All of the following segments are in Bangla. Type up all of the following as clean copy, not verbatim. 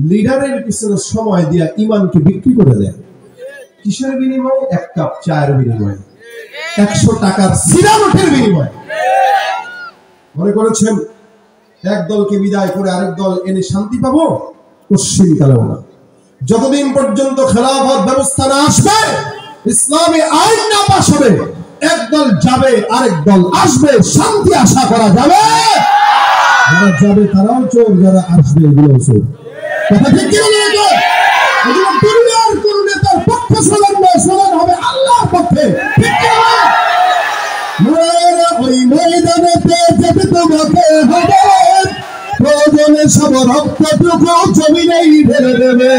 লিডারের পিছনে সময় দিয়া ইমানকে বিক্রি করে দেয়। কিসের বিনিময়ে? 1 কাপ চায়ের বিনিময়ে, 100 টাকার সিরা নোটের বিনিময়ে। মনে করেছেন এক দলকে বিদায় করে আরেক দল এনে শান্তি পাবো? কোশ্চিনকালেও না। যতদিন পর্যন্ত খেলাফত ব্যবস্থা না আসবে, ইসলামী আইন না পাস হবে, একদল যাবে আরেক দল আসবে, শান্তি আশা করা যাবে? যারা যাবে তারাও চোর, যারা আসবে এগুলোও চোর। কথা ঠিক কি বলে? দুনিয়ার কোন নেতার পক্ষে স্লোগান নয়, স্লোগান হবে আল্লাহর পক্ষে। ঠিক কি না? ওই ময়দানেতে যেতে তোমাকে হবে, প্রয়োজনে সব রক্তটুকু জমিনেই ঢেলে দেবে।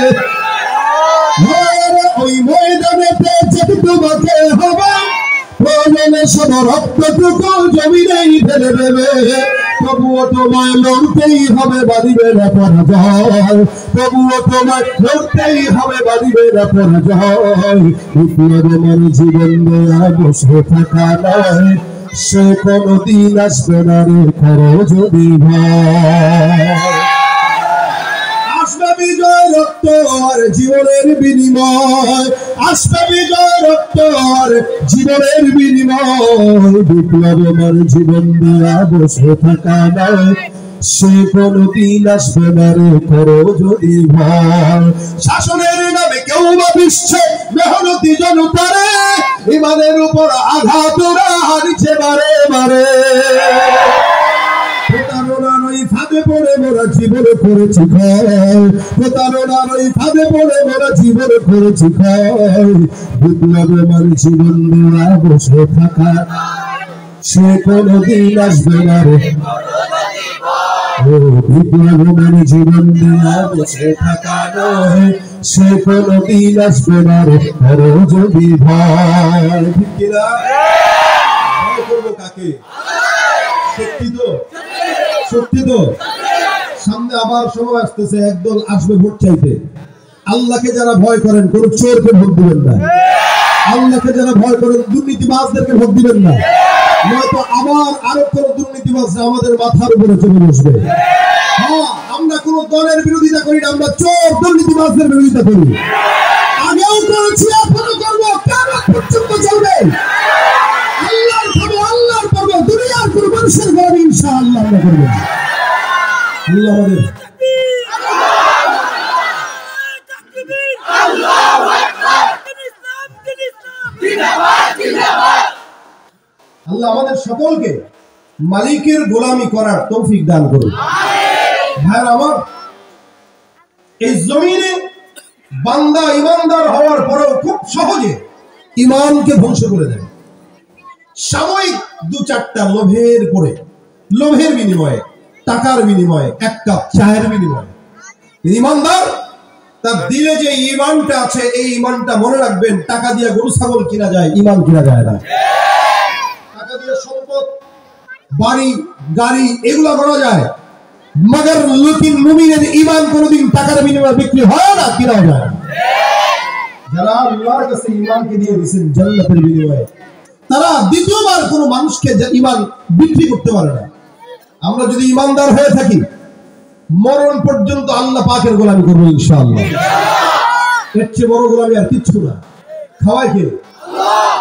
ওই ময়দানেতে যেতে তোমাকে হবে, প্রয়োজনে সব রক্তটুকু জমিনেই ঢেলে দেবে। তবুও তোমায় লড়তেই হবে, বাঁধিবে না পরাজয়। তবুও তোমায় লড়তেই হবে, বাঁধিবে না পরাজয়। বিপ্লবের জীবন দেয়া বসে থাকা নয়, সে কোনদিন আসবে না রে, করো যদি ভয়। আসবে বিজয় রক্ত আর জীবনের বিনিময়, আসবে বিজয় রক্ত আর জীবনের বিনিময়। বিপ্লবের জীবন দেয়া বসে থাকা নয়, সে কোনদিন আসবে না রে, করো যদি ভয়। শাসনের নামে কেউ বা বিশ্বে মেহনতি জনতারে, ইমানের উপর আঘাত ওরা হারিছে বারে বারে। প্রতারণার ওই ফাঁদে পড়ে মোরা জীবন করেছি ক্ষয়, প্রতারণার ওই ফাঁদে পড়ে মোরা জীবন করেছি ক্ষয়। বিপ্লবের জীবন দেয়া বসে থাকা, সে কোনদিন আসবে না রে। বিপ্লবের জীবন দেয়া বসে থাকা নয়, সে কোনদিন আসবে না রে, করো যদি ভয়। ঠিক কিনা? ভয় করবো কাকে? সত্যি তো, সত্যি তো। সামনে আবার সময় আসতেছে, একদল আসবে ভোট চাইতে। আল্লাহকে যারা ভয় করেন কোন চোরকে ভোট দিবেন না, আল্লাহকে যারা ভয় করেন দুর্নীতিবাজদেরকে ভোট দিবেন না, নয়তো আবার আরো কোন দুর্নীতিবাজরা আমাদের মাথার উপরে চলে বসবে। হ্যাঁ, আমরা কোন দলের বিরোধিতা করি না, আমরা চোর দুর্নীতিবাজদের বিরোধিতা করি। আগেও করেছি, এখনো করবো, কিয়ামত পর্যন্ত চলবে। আল্লাহর খাবো, আল্লাহর করবো, দুনিয়ার কোন মানুষের গর্ব ইনশাআল্লাহ আমরা করবো। আল্লাহ আমাদের আল্লাহ আমাদের সকলকে মালিকের গোলামি করার তৌফিক দান করুন। ভাইরা আমার, এই জমিনে বান্দা ইমানদার হওয়ার পরেও খুব সহজে ইমানকে ধ্বংস করে দেয়। সাময়িক 2-4টা লোভের পরে, লোভের বিনিময়ে, টাকার বিনিময়ে, 1 কাপ চায়ের বিনিময়ে ইমানদার তার দিলে যে ইমানটা আছে, এই ইমানটা মনে রাখবেন, টাকা দিয়ে গরু ছাগল কিনা যায়, ইমান কিনা যায় না। টাকা দিয়ে সম্পদ, বাড়ি, গাড়ি এগুলো করা যায়, মগর লুকিন মুমিনের ইমান কোনদিন টাকার বিনিময়ে বিক্রি হয় না, কিনা যায়। যারা আল্লাহর কাছে ইমানকে দিয়ে দিয়েছেন জান্নাতের বিনিময়ে, তারা দ্বিতীয়বার কোনো মানুষকে ইমান বিক্রি করতে পারে না। আমরা যদি ইমানদার হয়ে থাকি, মরণ পর্যন্ত আল্লাহ পাকের গোলামি করবো ইনশাআল্লাহ। এর চেয়ে বড় গোলামি আর কিচ্ছু না। খাওয়ায় কে? আল্লাহ।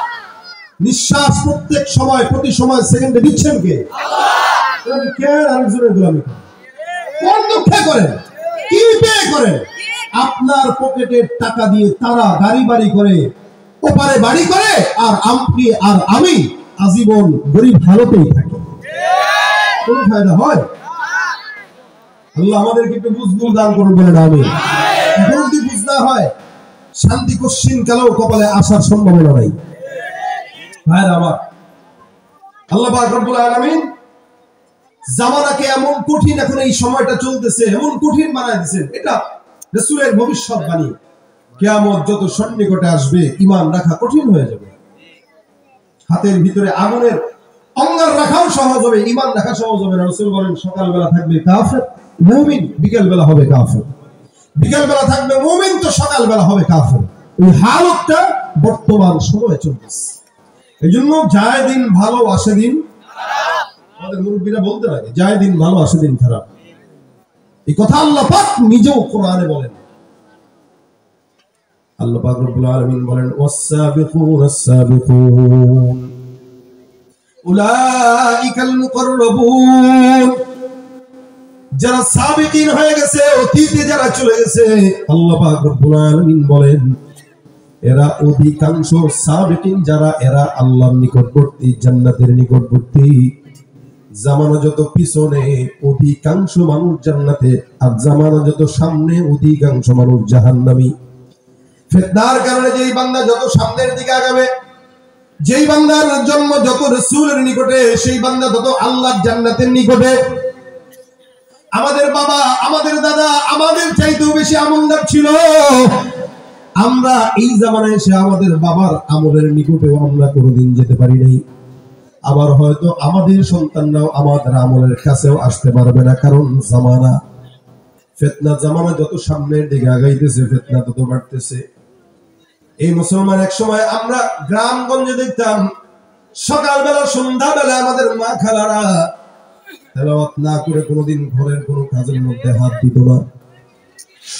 নিঃশ্বাস প্রত্যেক সময়, প্রতি সময়, সেকেন্ডে দিচ্ছেন কে? আল্লাহ। কে আরেকজনের গোলামি করেন? কোন দুঃখে করেন? কি পেয়ে করেন? আপনার পকেটের টাকা দিয়ে তারা গাড়ি বাড়ি করে, ওপারে বাড়ি করে, আর আপনি আর আমি আজীবন গরিব হালতেই থাকি। কোন ফায়দা হয়? আল্লাহ আমাদেরকে একটু বুঝবুল দান করুন বলে না। আমি যদি বুঝ না হয়, শান্তি কোশ্চিন কালেও কপালে আসার সম্ভাবনা নাই। ভাইরা আমার, আল্লাহ পাক রব্বুল আলামিন জামানাকে এমন কঠিন, এখন এই সময়টা চলতেছে, এমন কঠিন বানায় দিয়েছেন। এটা রাসূলের ভবিষ্যৎবাণী। কিয়ামত যত সন্নিকটে আসবে, ঈমান রাখা কঠিন হয়ে যাবে। হাতের ভিতরে আগুনের অঙ্গার রাখাও সহজ হবে, ঈমান রাখা সহজ হবে না। রাসূল বলেন, সকালবেলা থাকবে কাফের, মুমিন বিকেল বেলা হবে কাফের। বিকেল বেলা থাকবে মুমিন, তো সকাল বেলা হবে কাফের। এই হালতটা বর্তমান সময়ে চলতেছে। এইজন্য যায় দিন ভালো আসে দিন খারাপ। আমাদের মুরব্বীরা বলতে লাগে, যায় দিন ভালো আসে দিন খারাপ। এই কথা আল্লাহ পাক নিজেও কোরআনে বলেন। আল্লাহ পাক রব্বুল আলামিন বলেন ওয়াস-সাবিকুনাস সাবিকুন উলাইকাল মুকাররাবুন, যারা সাবিকিন হয়ে গেছে, অতীতে যারা চলে গেছে, আল্লাহ পাক রব্বুল আলামিন বলেন এরা অধিকাংশ সাবিকিন যারা, এরা আল্লাহর নিকটবর্তী, জান্নাতের নিকটবর্তী। জামানা যত পিছনে অধিকাংশ মানুষ জান্নাতে, আর জামানা যত সামনে অধিকাংশ মানুষ জাহান্নামী। ফিতনার কারণে যেই বান্দা যত সামনের দিকে আগাবে, যেই বান্দার জন্ম যত রাসূলের নিকটে, সেই বান্দা তত আল্লাহর জান্নাতের নিকটে। আমাদের বাবা, আমাদের দাদা আমাদের চাইতেও বেশি আমলদার ছিল। আমরা এই জামানায় এসে আমাদের বাবার আমলের নিকটেও আমরা কোনোদিন যেতে পারি নাই। আবার হয়তো আমাদের সন্তানরাও আমাদের আমলের কাছেও আসতে পারবে না, কারণ জামানা, ফিতনা জামানা যত সামনের দিকে আগাইতেছে, ফিতনা তত বাড়তেছে। এই মুসলমান এক সময় আমরা গ্রামগঞ্জে দেখতাম সকালবেলা সন্ধ্যাবেলা আমাদের মা খালারা তেলাওয়াত না করে কোনোদিন ঘরের কোনো কাজের মধ্যে হাত দিত না।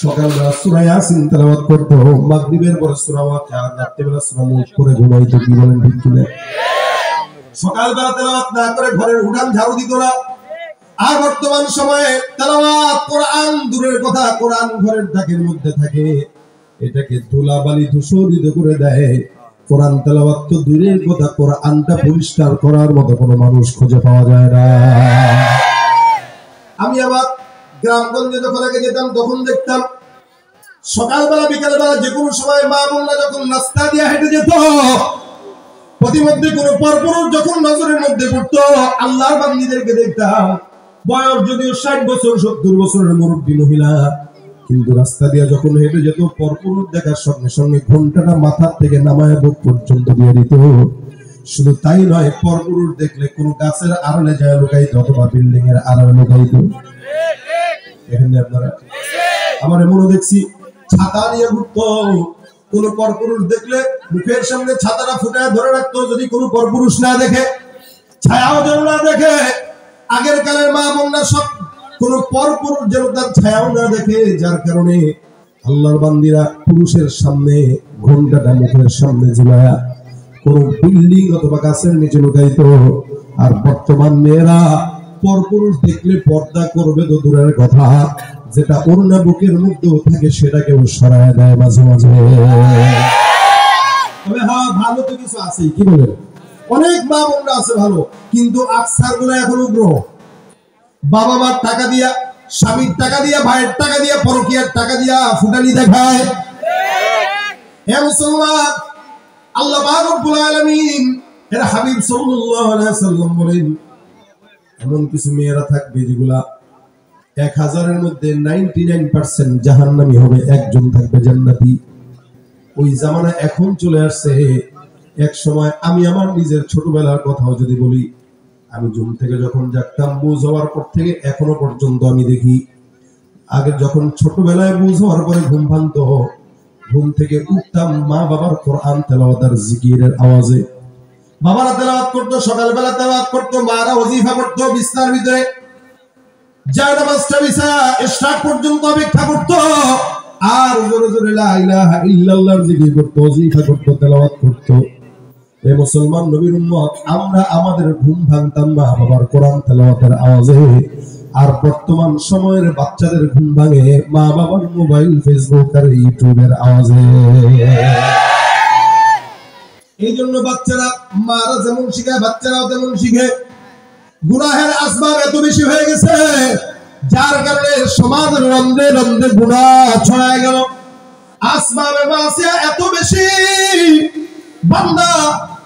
সকালবেলা সূরা ইয়াসিন তেলাওয়াত করতো, মাগরিবের পরে সূরা ওয়াকিয়া, রাত্রিবেলা সূরা মুলক করে ঘুমাইতো। কি বলেন ঠিক কিনা? সকালবেলা তেলাওয়াত না করে ঘরের উঠান ঝাড়ু দিত না। আর বর্তমান সময়ে তেলাওয়াত, কোরআন দূরের কথা, কোরআন ঘরের ঢাকের মধ্যে থাকে, এটাকে ধুলাবালি দূষিত করে দেয়। কোরআন তেলাওয়াত তো দূরের কথা, কোরআনটা পরিষ্কার করার মতো কোনো মানুষ খুঁজে পাওয়া যায় না। আমি আবার গ্রামগঞ্জে যখন আগে যেতাম তখন দেখতাম সকালবেলা বিকালবেলা যে কোনো সময় মা বোনরা যখন রাস্তা দিয়ে হেঁটে যেত, প্রতিমধ্যে কোনো পরপুরুষ যখন নজরের মধ্যে পড়তো, আল্লাহর বান্দীদেরকে দেখতাম বয়স যদিও 60 বছর 70 বছরের মুরব্বী মহিলা, কিন্তু রাস্তা দিয়ে যখন হেঁটে যেত পরপুরুষ দেখার সঙ্গে সঙ্গে ঘন্টাটা মাথার থেকে নামায় বুক পর্যন্ত দিয়ে দিত। শুধু তাই নয়, পরপুরুষ দেখলে কোনো গাছের আড়ালে যায় লুকাইতো, অথবা বিল্ডিং এর আড়ালে লুকাইতো। এখানে আপনারা আমার এমনও দেখছি ছাতা নিয়ে ঘুরতো, কোন পরপুরুষ দেখলে মুখের সামনে ছাতাটা ফুটায় ধরে রাখতো, যদি কোনো পরপুরুষ না দেখে, ছায়াও যেন না দেখে। আগের কালের মা বোনরা সব কোন পরপুরুষ যেন তার ছায়াও না দেখে, যার কারণে আল্লাহর বান্দীরা পুরুষের সামনে ঘন্টাটা মুখের সামনে ঝুলায়া কোন বিল্ডিং অথবা গাছের নিচে লুকাইতো। আর বর্তমান মেয়েরা পরপুরুষ দেখলে পর্দা করবে তো দূরের কথা, যেটা ওড়না বুকের মধ্যেও থাকে সেটাকেও সরায় দেয় মাঝে মাঝে। তবে হ্যাঁ, ভালো তো কিছু আছেই, কি বলেন? অনেক মা বোনরা আছে ভালো, কিন্তু আকসার গুলো এখন উগ্র। বাবা মার টাকা দিয়া, স্বামীর টাকা দিয়া, ভাইয়ের টাকা দিয়া, পরকীয়ার টাকা দিয়া ফুটানি দেখায়। হে মুসলমান, আল্লাহ পাক রব্বুল আলামিন এর হাবিব সাল্লাল্লাহু আলাইহি ওয়াসাল্লাম বলেন, এমন কিছু মেয়েরা থাকবে যেগুলা 1000-এর মধ্যে 99% জাহান্নামী হবে, একজন থাকবে জান্নাতি। ওই জামানা এখন চলে আসছে। এক সময় আমি আমার নিজের ছোটবেলার কথাও যদি বলি, আমি জুম থেকে যখন জাগতাম, বুঝ হওয়ার পর থেকে এখনো পর্যন্ত আমি দেখি, আগে যখন ছোটবেলায় বুঝ হওয়ার পরে ঘুম ভাঙতো, ঘুম থেকে উঠতাম মা বাবার কোরআন তেলাওয়াত আর জিকিরের আওয়াজে। বাবারা তেলাওয়াত করতো, সকালবেলা তেলাওয়াত করতো, মারা ওয়াজিফা করতো, বিছনার ভিতরে যায় নামাজটা বিছায়া ইশরাক পর্যন্ত অপেক্ষা করতো, আর জোরে জোরে লা ইলাহা ইল্লাল্লাহর জিকির করতো, ওয়াজিফা করতো, তেলাওয়াত করতো। এ মুসলমান নবীর উম্মত, আমরা আমাদের ঘুম ভাঙতাম মা বাবার কোরআন তেলাওয়াতের আওয়াজে, আর বর্তমান সময়ের বাচ্চাদের ঘুম ভাঙে মা বাবার মোবাইল, ফেসবুক আর ইউটিউবের আওয়াজে। এই জন্য বাচ্চারা, মারা যেমন শিখায় বাচ্চারাও তেমন শিখে। গুনাহের আসবাব এত বেশি হয়ে গেছে, যার কারণে সমাজের রন্ধ্রে রন্ধ্রে গুনাহ ছড়ায় গেল। আসবাবে মাসিয়া এত বেশি, বান্দা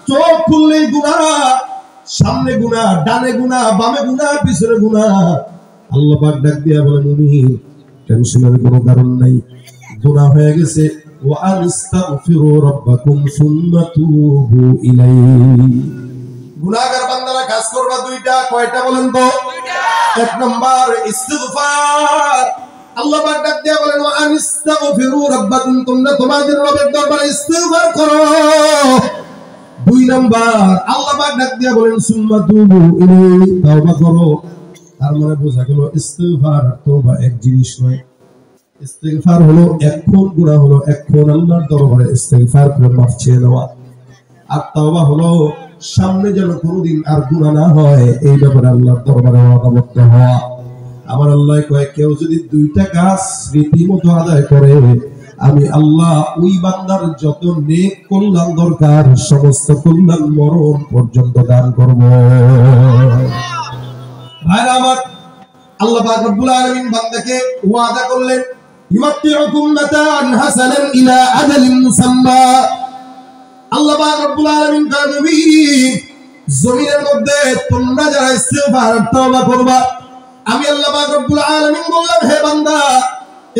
চোখ খুললেই গুনাহ, সামনে গুনাহ, ডানে গুনাহ, বামে গুনাহ, পিছনে গুনাহ। আল্লাহ পাক ডাক দিয়া বলেন, মুমিন টেনশনের কোনো কারণ নাই, গুনাহ হয়ে গেছে। ওয়া আস্তাগফিরু রাব্বাকুম সুম্মা তুবু ইলাইহি। গুনাহগার বান্দারা কাজ করবা দুইটা, কয়টা বলেন তো? এক নাম্বার ইস্তিগফার। আল্লাহ পাক ডাক দিয়া বলেন, ওয়া আস্তাগফিরু রাব্বাকুম, তোমরা তোমাদের রবের দরবারে ইস্তিগফার করো। দুই নাম্বার আল্লাহ পাক ডাক দিয়া বলেন, সুম্মা তুবু ইলাইহি, তওবা করো। তার মানে বোঝা গেল ইস্তিগফার তওবা এক জিনিস নয়। ইস্তিগফার হলো এখন গুনাহ হলো এখন আল্লাহর দরবারে ইস্তিগফার করে মাফ চেয়ে নেওয়া, আর তওবা হলো সামনে যেন কোনোদিন আর গুনাহ না হয় এই ব্যাপারে আল্লাহর দরবারে ওয়াদাবদ্ধ হওয়া। আমার আল্লাহ কয় কেউ যদি দুইটা কাজ রীতিমতো আদায় করে আমি আল্লাহ ওই বান্দার যত নেক কল্যাণ দরকার সমস্ত কল্যাণ মরণ পর্যন্ত দান করব। ভাইরা আমার, আল্লাহ পাক রব্বুল আলামিন বান্দাকে ওয়াদা করলেন ইউমাত্তিউকুম মাতাআন হাসানান ইলা আজালিন মুসাম্মা। আল্লাহ পাক রব্বুল আলামিন নবী জমিনের মধ্যে তোমরা যারা ইস্তিগফার তওবা করবা আমি আল্লাহ পাক রব্বুল আলামিন বললাম হে বান্দা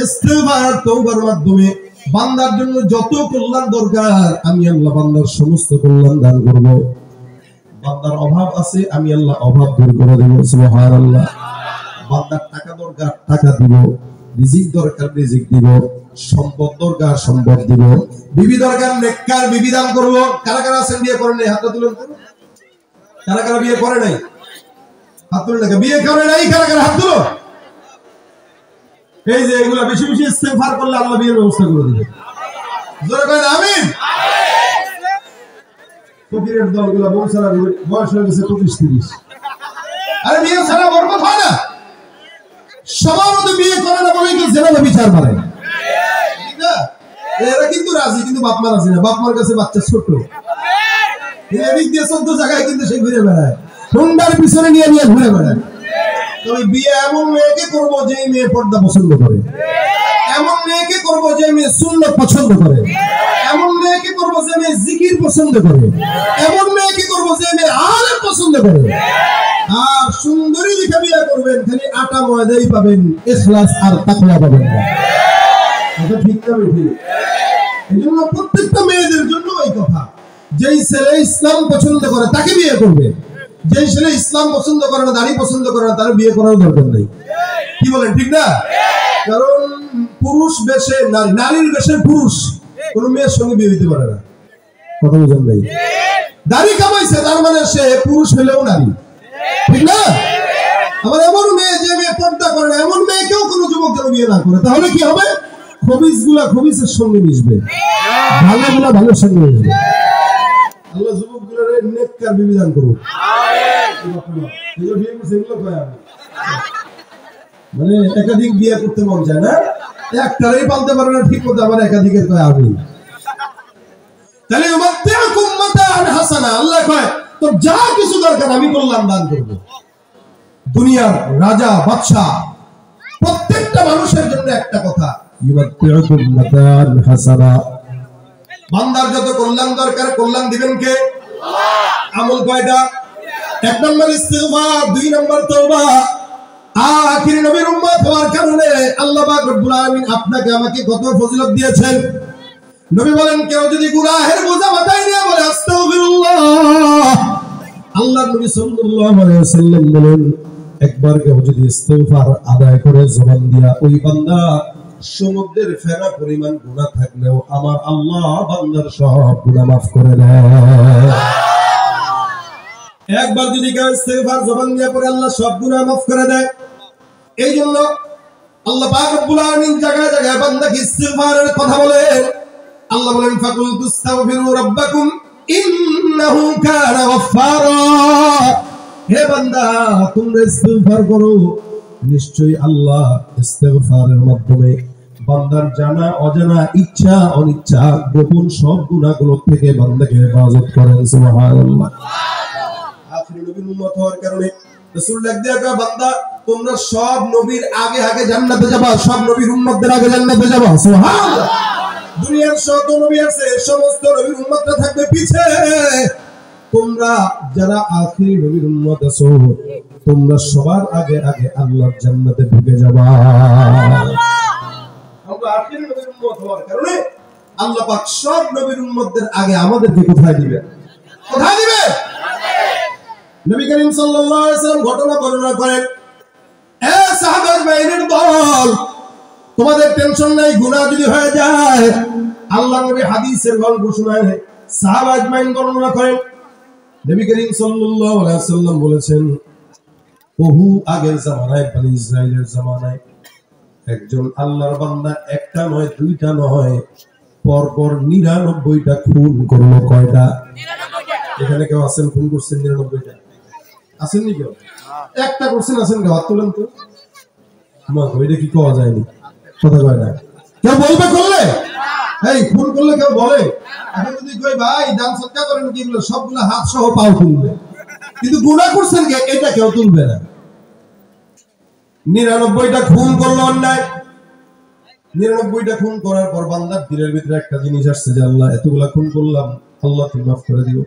ইস্তিগফার তওবার মাধ্যমে বান্দার জন্য যত কল্যাণ দরকার আমি আল্লাহ বান্দার সমস্ত কল্যাণ দান করব। বান্দার অভাব আছে আমি আল্লাহ অভাব দূর করে দেব, সুবহানাল্লাহ। বান্দার টাকা দরকার টাকা দিব, রিজিক দরকার রিজিক দিব, সম্পদ দরকার সম্পদ দিব, বিবি দরকার নেককার বিবি দান করব। কারা কারা আছেন বিয়ে করেন নাই? হাতটা তুলুন। কারা কারা বিয়ে করে নাই? হাত তুলুন। না বিয়ে করে নাই কারা কারা? হাত তুলো। এই যে এগুলা বেশি বেশি ইস্তেগফার করলে আল্লাহ বিয়ের ব্যবস্থা করে দিবে। জোরে বলেন আমিন। ফকিরের দলগুলা বউ ছাড়া বয়স হয়ে গেছে 25-30। আরে বিয়ে ছাড়া বরকত হয় না। সবার মধ্যে বিয়ে করে না বলেই তো জেনাবে বিচার মারে, ঠিক না? এরা কিন্তু রাজি, কিন্তু বাপ মা রাজি না। বাপ মার কাছে বাচ্চা ছোট, এদিক দিয়ে 14 জায়গায় কিন্তু সে ঘুরে বেড়ায়, হুন্ডার পিছনে নিয়ে নিয়ে ঘুরে বেড়ায়। তবে বিয়ে এমন মেয়েকে করবো যে মেয়ে পর্দা পছন্দ করে, এমন মেয়েকে করবো যে মেয়ে সুন্নাত পছন্দ করে, এমন মেয়েকে করবো যে মেয়ে জিকির পছন্দ করে, এমন মেয়েকে করবো যে মেয়ে আলেম পছন্দ করে। আর সুন্দরী দেখে বিয়ে করবেন, খালি আটা ময়দাই পাবেন, ইখলাস আর তাকওয়া পাবেন না। এটা ঠিক না বেঠি? এইজন্য প্রত্যেকটা মেয়েদের জন্য এই কথা, যেই ছেলে ইসলাম পছন্দ করে তাকে বিয়ে করবে, যেই ছেলে ইসলাম পছন্দ করে না, দাড়ি পছন্দ করে না, তার বিয়ে করার দরকার নেই। কি বলেন, ঠিক না? কারণ পুরুষ বেশে নারী, নারীর বেশে পুরুষ কোন মেয়ের সঙ্গে বিয়ে হইতে পারে না। কথা বুঝেন নাই? দাড়ি কামাইছে তার মানে সে পুরুষ হলেও নারী, ঠিক না? আবার এমন মেয়ে যে মেয়ে পর্দা করে না, এমন মেয়েকেও কোনো যুবক যেন বিয়ে না করে। তাহলে কি হবে? খবিসগুলা খবিসের সঙ্গে মিশবে, ভালোগুলা ভালোর সঙ্গে মিশবে। আল্লাহ যুবকগুলোর নেককার বিবি দান করুন। মানে একাধিক বিয়ে করতে মন চায় না, একটারই পালতে পারে না ঠিক মতো, আবার একাধিকের কয় আমি। তাহলে ইউমাত্তিউকুম মাতাআন হাসানা, আল্লাহ কয় তোর যা কিছু দরকার আমি কল্যাণ দান করব। দুনিয়ার রাজা বাদশা প্রত্যেকটা মানুষের জন্য একটা কথা, ইউমাত্তিউকুম মাতাআন হাসানা। বান্দার যত কল্যাণ দরকার কল্যাণ দিবেন কে? আল্লাহ। আমল কয়টা? 1 নম্বর ইস্তিগফার, 2 নম্বর তওবা। আখির নবীর উম্মত হওয়ার কারণে আল্লাহ পাক রব্বুল আলামিন আপনাকে আমাকে কত ফজিলত দিয়েছেন। নবী বলেন কেউ যদি গুনাহের বোঝা মাথায় নিয়ে বলে আস্তাগফিরুল্লাহ, আল্লাহর নবী সাল্লাল্লাহু আলাইহি ওয়াসাল্লাম বলেন একবার কেউ যদি ইস্তিগফার আদায় করে জবান দিয়া, ওই বান্দা সমুদ্রের ফেনা পরিমাণ গুনাহ থাকলেও আমার আল্লাহ বান্দার সব গুনাহ মাফ করে দেয়। একবার যদি কেউ ইস্তিগফার জবান দিয়ে পড়ে আল্লাহ সব গুনাহ মাফ করে দেয়। এই জন্য আল্লাহ পাক রব্বুল আলামিন জায়গায় জায়গায় বান্দাকে ইস্তিগফারের কথা বলেন। আল্লাহ বলেন ফাকুল তুস্তাগফিরু রাব্বাকুম ইন্নাহু কানা গফফারা। হে বান্দা তোমরা ইস্তিগফার করো, নিশ্চয়ই আল্লাহ ইস্তিগফারের মাধ্যমে বান্দার জানা অজানা ইচ্ছা অনিচ্ছা গোপন সব গুনাহগুলো থেকে বান্দাকে হেফাজত করেন। সুবহানাল্লাহ। আখির নবীর উম্মত হওয়ার কারণে রাসূল ডাক দিয়া কয় বান্দা তোমরা সব নবীর আগে আগে জান্নাতে যাবা, সব নবীর উম্মতদের আগে জান্নাতে যাবা। সুবহানাল্লাহ। দুনিয়ার যত নবী আছে সমস্ত নবীর উম্মতরা থাকবে পিছে, তোমরা যারা আখির নবীর উম্মত আছো তোমরা সবার আগে আগে আল্লাহর জান্নাতে ঢুকে যাবা। আমরা আখির নবীর উম্মত হওয়ার কারণে আল্লাহ পাক সব নবীর উম্মতদের আগে আমাদেরকে কোথায় দিবেন? কোথায় দিবেন? নবী করিম সাল্লাল্লাহু আলাইহি ওয়াসাল্লাম ঘটনা বর্ণনা করেন, এ সাহাবার বাইরের দল, তোমাদের টেনশন নাই, গুনাহ যদি হয়ে যায় আল্লাহ নবী হাদিসের গল্প শোনায়, সাহাবা আজমাইন বর্ণনা করেন। নবী করিম সাল্লাল্লাহু আলাইহি ওয়াসাল্লাম বলেছেন বহু আগের জামানায় বনি ইসরাইলের জামানায় একজন আল্লাহর বান্দা একটা নয় দুইটা নয় পরপর 99টা খুন করলো। কয়টা? এখানে কেউ আছেন খুন করছেন 99টা? আছেন নি কেউ? একটা করছেন আছেন কেউ? হাত তোলেন তো। আমার ওইটা কি কওয়া যায়নি, কথা কয় না কেউ বলবে করলে? এই খুন করলে কেউ বলে? এখন যদি কই ভাই দান সৎকার করেন কি বলে সবগুলো হাত সহ পাও তুলবে, কিন্তু গুনাহ করছেন কে এটা কেউ তুলবে না। 99টা খুন করলো অন্যায়। 99টা খুন করার পর বান্দার দিলের ভিতরে একটা জিনিস আসছে যে আল্লাহ এতগুলা খুন করলাম, আল্লাহ তুমি মাফ করে দিও।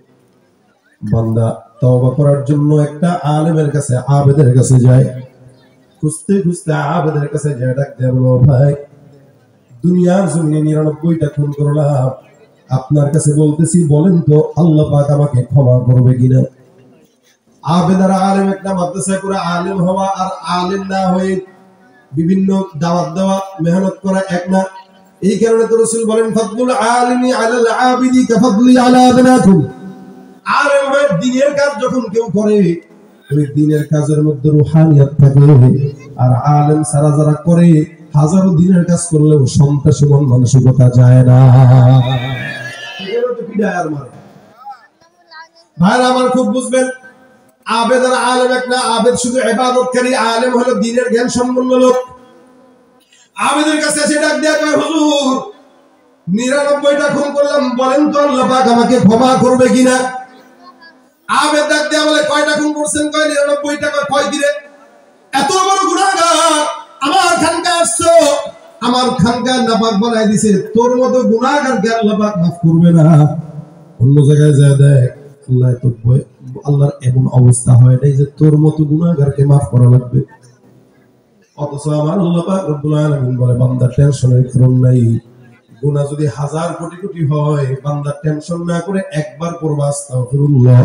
বান্দা তওবা করার জন্য একটা আলেমের কাছে আবেদের কাছে যায়। খুঁজতে খুঁজতে আবেদের কাছে যায়, ডাক দেয়া বলো ভাই দুনিয়ার জমিনে 99টা খুন করলাম, আপনার কাছে বলতেছি বলেন তো আল্লাহ পাক আমাকে ক্ষমা করবে কিনা। আবেদার আলেম একটা মাদ্রাসায় করে আলেম হওয়া আর আলেম না হয়ে বিভিন্ন দাওয়াত দেওয়া মেহনত করা এক না। এই কারণে তো রাসূল বলেন ফাদলুল আলিমি আলাল আবিদি কাফাদলি আলা আবনাকুম। আলেম হয়ে দ্বীনের কাজ যখন কেউ করে ওই দ্বীনের কাজের মধ্যে রূহানিয়াত থাকে, আর আলেম সারা যারা করে হাজারো দিনের কাজ করলেও সন্ত্রাসী মন মানসিকতা যায় না। এগুলো তো বিদায়ের মানে ভাইরা আমার খুব বুঝবেন। আবেদ আর আলেম একটা। আবেদ শুধু ইবাদতকারী, আলেম হলো দ্বীনের জ্ঞান সম্পন্ন লোক। আবেদের কাছে এসে ডাক দেয়া কয় হুজুর 99টা খুন করলাম, বলেন তো আল্লাহ পাক আমাকে ক্ষমা করবে কিনা। আবেদ ডাক দেয়া বলে কয়টা খুন করছেন? কয় 99টা। কয় দিরে? এত বড় গুনাহগার আমার খানকা আসছো, আমার খানকা নাপাক বানাই দিছে, তোর মতো গুনাহগারকে আল্লাহ পাক মাফ করবে না। অন্য জায়গায় যায় দেখ আল্লাহ তো আল্লাহর এমন অবস্থা হয় নাই যে তোর মতো গুনাহগারকে মাফ করা লাগবে। অথচ আমার আল্লাহ পাক রব্বুল আলামিন বলে বান্দা টেনশনের কারণ নাই। গুনাহ যদি 1000 কোটি কোটি হয় বান্দা টেনশন না করে একবার পড়বা আস্তাগফিরুল্লাহ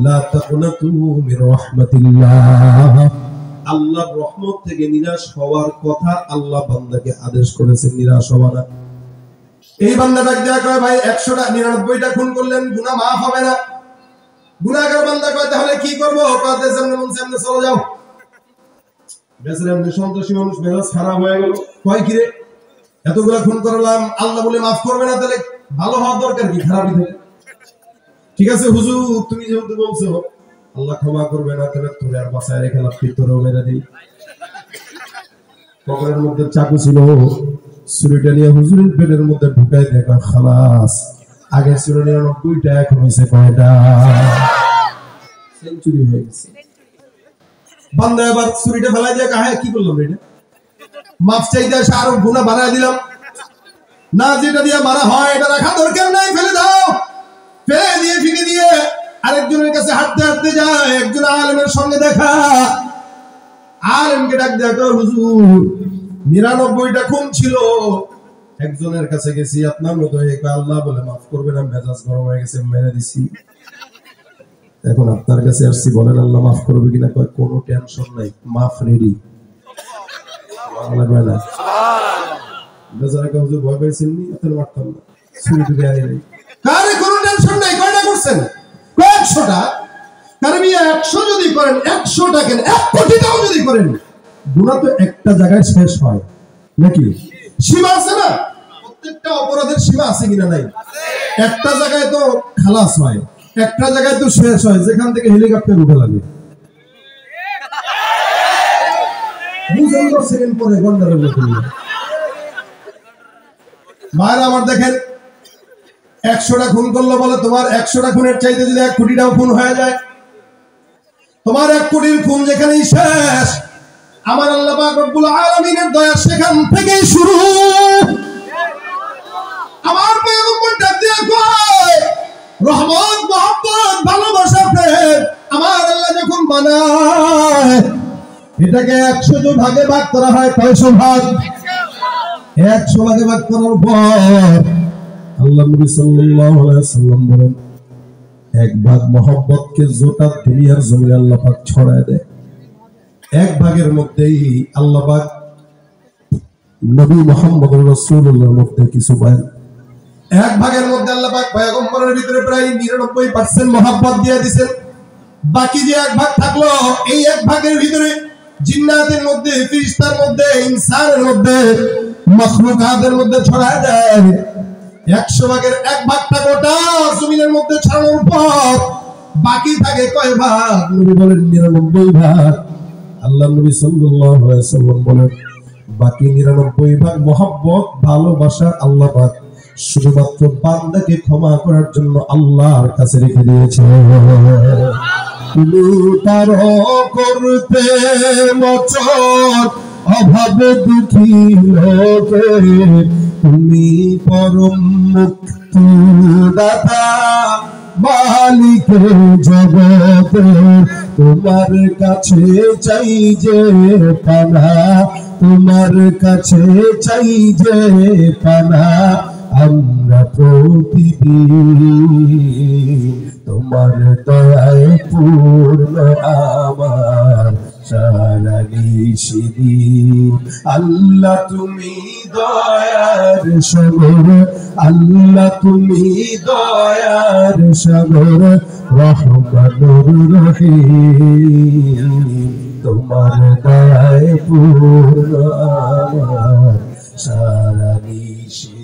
লা তাকুনাতু মির রাহমাতিল্লাহ। আল্লাহর রহমত থেকে নিরাশ হওয়ার কথা আল্লাহ বান্দাকে আদেশ করেছেন, নিরাশ হওয়া না। এই বান্দা ডাক দেয়া কয় ভাই 99টা খুন করলেন গুনাহ মাফ হবে না। গুনাহগার বান্দা কয় তাহলে কি করব? কাঁদে সামনে মন সামনে চলে যাও। বেচারা এমনি সন্ত্রাসী মানুষ, মেজাজ খারাপ হয়ে গেল। কয় কি রে এতগুলা খুন করলাম আল্লাহ বলে মাফ করবে না, তাহলে ভালো হওয়ার দরকার কি? খারাপই থাকে। ঠিক আছে হুজুর তুমি যেহেতু বলছো আল্লাহ ক্ষমা করবে না, তাহলে তোরে আর বাঁচায় রেখে লাভ কি, তোরেও মেরে দিই। পকেটের মধ্যে চাকু ছিল, ছুরিটা নিয়ে হুজুরের পেটের মধ্যে ঢুকাই দেখা খালাস। আগে ছিল 99টা, এখন হয়েছে কয়টা? সেঞ্চুরি হয়ে গেছে। বান্দা এবার ছুরিটা ফেলাই দিয়ে কাহে কি করলাম এটা? মাফ চাইতে এসে আরো গুনাহ বানায় দিলাম না। যেটা দিয়ে মারা হয় এটা রাখা দরকার নাই, ফেলে দাও। ফেলে দিয়ে ফিকে দিয়ে আরেকজনের কাছে হাঁটতে হাঁটতে যায়, একজন আলেমের সঙ্গে দেখা। আলেমকে ডাক দেয়া কয় হুজুর 99টা খুন ছিল, একজনের কাছে গেছি আপনার মতো আল্লাহ বলে মাফ করবে না, মেজাজ গরম হয়ে গেছে মেরে দিছি। এখন আপনার কাছে আসছি, বলেন আল্লাহ মাফ করবে কিনা। কয় কোনো টেনশন নাই, মাফ রেডি। লাগবে না বেচারা কে হুজুর ভয় পেয়েছেন নি, আপনার মারতাম না, ছুরি টুরি আনি নাই। কারে কোনো টেনশন নাই। কয়টা করছেন? 100টা। কারণ 100 যদি করেন 100টা কেন 1 কোটিটাও যদি করেন গুনাহ তো একটা জায়গায় শেষ হয় নাকি? সীমা আছে না? প্রত্যেকটা অপরাধের সীমা আছে কিনা? নাই। একটা জায়গায় তো খালাস হয়, একটা জায়গায় তো শেষ হয়, যেখান থেকে হেলিকপ্টার উঠে লাগে। সেকেন্ড পরে গন্ডারের মতো মায়ের আমার দেখেন 100টা খুন করলো বলে তোমার 100টা খুনের চাইতে যদি 1 কোটিটাও খুন হয়ে যায়, তোমার 1 কোটির খুন যেখানেই শেষ, আমার আল্লাহ পাক রব্বুল আলামিনের দয়া সেখান থেকেই শুরু। আমার পয়গম্বর ডাক দিয়ে কয় রহমত মহব্বত ভালোবাসা প্রেম আমার আল্লাহ যখন বানায় এটাকে 100 ভাগে ভাগ করা হয়। কয়শো ভাগ? 100 ভাগে ভাগ করার পর আল্লাহ নবী সাল্লাল্লাহু আলাইহি ওয়াসাল্লাম বলেন 1 ভাগ মহব্বতকে গোটা দুনিয়ার জমিনে আল্লাহ পাক ছড়ায় দেয়। 1 ভাগের মধ্যেই আল্লাহ পাক নবী মুহাম্মদ রাসূলুল্লাহর মধ্যে কিছু বয়ান। 1 ভাগের মধ্যে আল্লাহ পাক পয়গম্বরের ভিতরে প্রায় 99% মহব্বত দিয়ে দিয়েছেন। বাকি যে এক ভাগ থাকলো, এই এক ভাগের ভিতরে জিন্নাতের মধ্যে, ফেরেশতার মধ্যে, ইনসানের মধ্যে, মাখলুকাতের মধ্যে ছড়ায় দেয়। 100 ভাগের এক ভাগটা গোটা জমিনের মধ্যে ছড়ানোর পর বাকি থাকে কয় ভাগ? নবী বলেন 99 ভাগ। আল্লাহ নবী সাল্লাল্লাহু আলাইহি ওয়াসাল্লাম বলেন বাকি 99 ভাগ মহব্বত, ভালোবাসা আল্লাহ পাক শুধুমাত্র বান্দাকে ক্ষমা করার জন্য আল্লাহর কাছে রেখে দিয়েছে। তুমি পারো করতে মোচন অভাব দুঃখী লোকে, তুমি পরম মুক্তিদাতা মালিক জগতে, তোমার কাছে চাই যে পানা, তোমার কাছে চাই যে পানা, আমরা প্রতিদিন তোমার দয়ায় পূর্ণ আমার সারা নিশিদিন। আল্লাহ তুমি দয়ার সাগর, আল্লাহ তুমি দয়ার সাগর, রহমানুর রহিম, তোমার দয়ায় পূর্ণ আমার সারা নিশিদিন।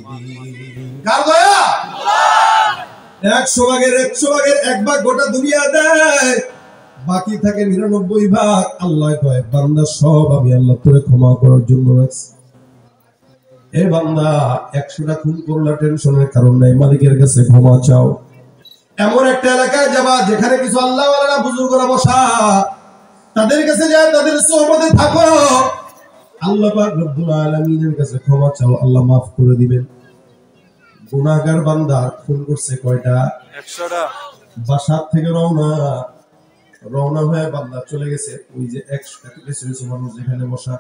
কার দয়া? 100 ভাগের 1 ভাগ গোটা দুনিয়া দেয়, বাকি থাকে 99 ভাগ। আল্লাহ কয় বান্দা সব আমি আল্লাহ তোরে ক্ষমা করার জন্য রাখছি। এ বান্দা 100টা খুন করলা, টেনশনের কারণ নাই, মালিকের কাছে ক্ষমা চাও। এমন একটা এলাকায় যাবা যেখানে কিছু আল্লাহ ওয়ালারা বুজুর্গরা বসা, তাদের কাছে যায়, তাদের সোহবতে থাকো, আল্লাহ পাক রব্বুল আলামিনের কাছে ক্ষমা চাও, আল্লাহ মাফ করে দিবেন। গুনাহগার বান্দা খুন করছে কয়টা? 100টা। বাসার থেকে রওনা হয়ে বান্দা চলে গেছে ওই যে 100 মানুষ যেখানে বসা,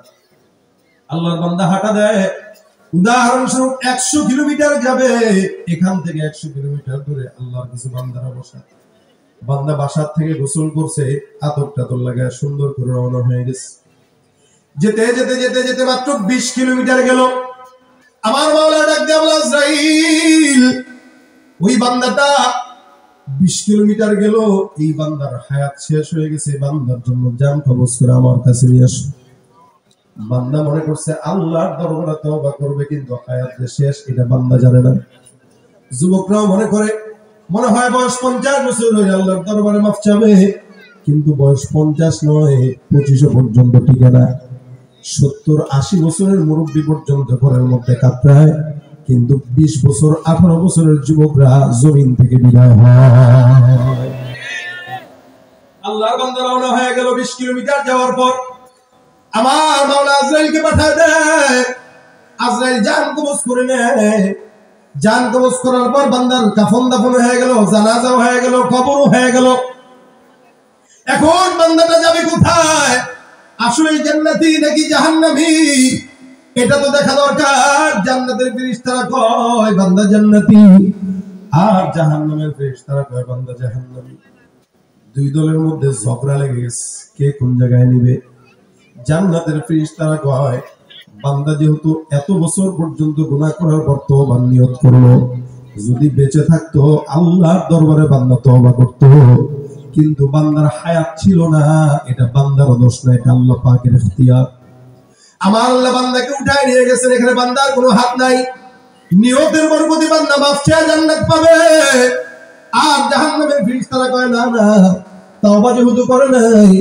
আল্লাহর বান্দা হাঁটা দেয়, উদাহরণস্বরূপ 100 কিলোমিটার যাবে, এখান থেকে 100 কিলোমিটার দূরে আল্লাহর কিছু বান্দারা বসা। বান্দা বাসার থেকে গোসল করছে, আতর টাতর লাগায় সুন্দর করে রওনা হয়ে গেছে। যেতে যেতে যেতে যেতে মাত্র 20 কিলোমিটার গেল, আমার মাওলা ডাক দিয়ে বলে আজরাইল, ওই বান্দাটা 20 কিলোমিটার গেল, এই বান্দার হায়াত শেষ হয়ে গেছে, বান্দার জন্য জান কবজ করে আমার কাছে নিয়ে আসো। বান্দা মনে করছে আল্লাহর দরবারে তওবা করবে, কিন্তু হায়াত যে শেষ এটা বান্দা জানে না। যুবকরাও মনে করে, মনে হয় বয়স 50 বছর হয়ে আল্লাহর দরবারে মাফ চাবে, কিন্তু বয়স 50 নয়, 25 পর্যন্ত টিকে না। 70-80 বছরের মুরব্বী পর্যন্ত ঘরের মধ্যে কাতরায়, কিন্তু 20 বছর 18 বছরের যুবকরা জমিন থেকে বিদায় হয়। আল্লাহর বান্দা রওনা হয়ে গেল। 20 কিলোমিটার যাওয়ার পর আমার মাওলা আজরাইলকে পাঠায় দেয়। আজরাইল জান কবজ করে নেয়। জান কবজ করার পর বান্দার কাফন দাফন হয়ে গেল, জানাজা হয়ে গেল, কবরও হয়ে গেল। এখন বান্দাটা যাবে কোথায়? আসলে জান্নাতি নাকি জাহান্নামী এটা তো দেখা দরকার। জান্নাতের ফেরেশতারা কয় বান্দা জান্নাতি, আর জাহান্নামের ফেরেশতারা কয় বান্দা জাহান্নামী। দুই দলের মধ্যে ঝগড়া লেগে গেছে, কে কোন জায়গায় নিবে। জান্নাতের ফেরেশতারা কয় বান্দা যেহেতু এত বছর পর্যন্ত গুনাহ করার পর তওবা নিয়ত করলো, যদি বেঁচে থাকতো আল্লাহর দরবারে বান্দা তওবা করতো, কিন্তু বান্দার হায়াত ছিল না, এটা বান্দার দোষ না, এটা আল্লাহ পাকের ইখতিয়ার। আমার আল্লাহ বান্দাকে উঠায় নিয়ে গেছেন, এখানে বান্দার কোনো হাত নাই। নিয়তের বরকতে বান্দা মাফ চেয়ে জান্নাত পাবে। আর জাহান্নামের ফেরেশতারা কয় না না, তওবা যেহেতু করে নাই,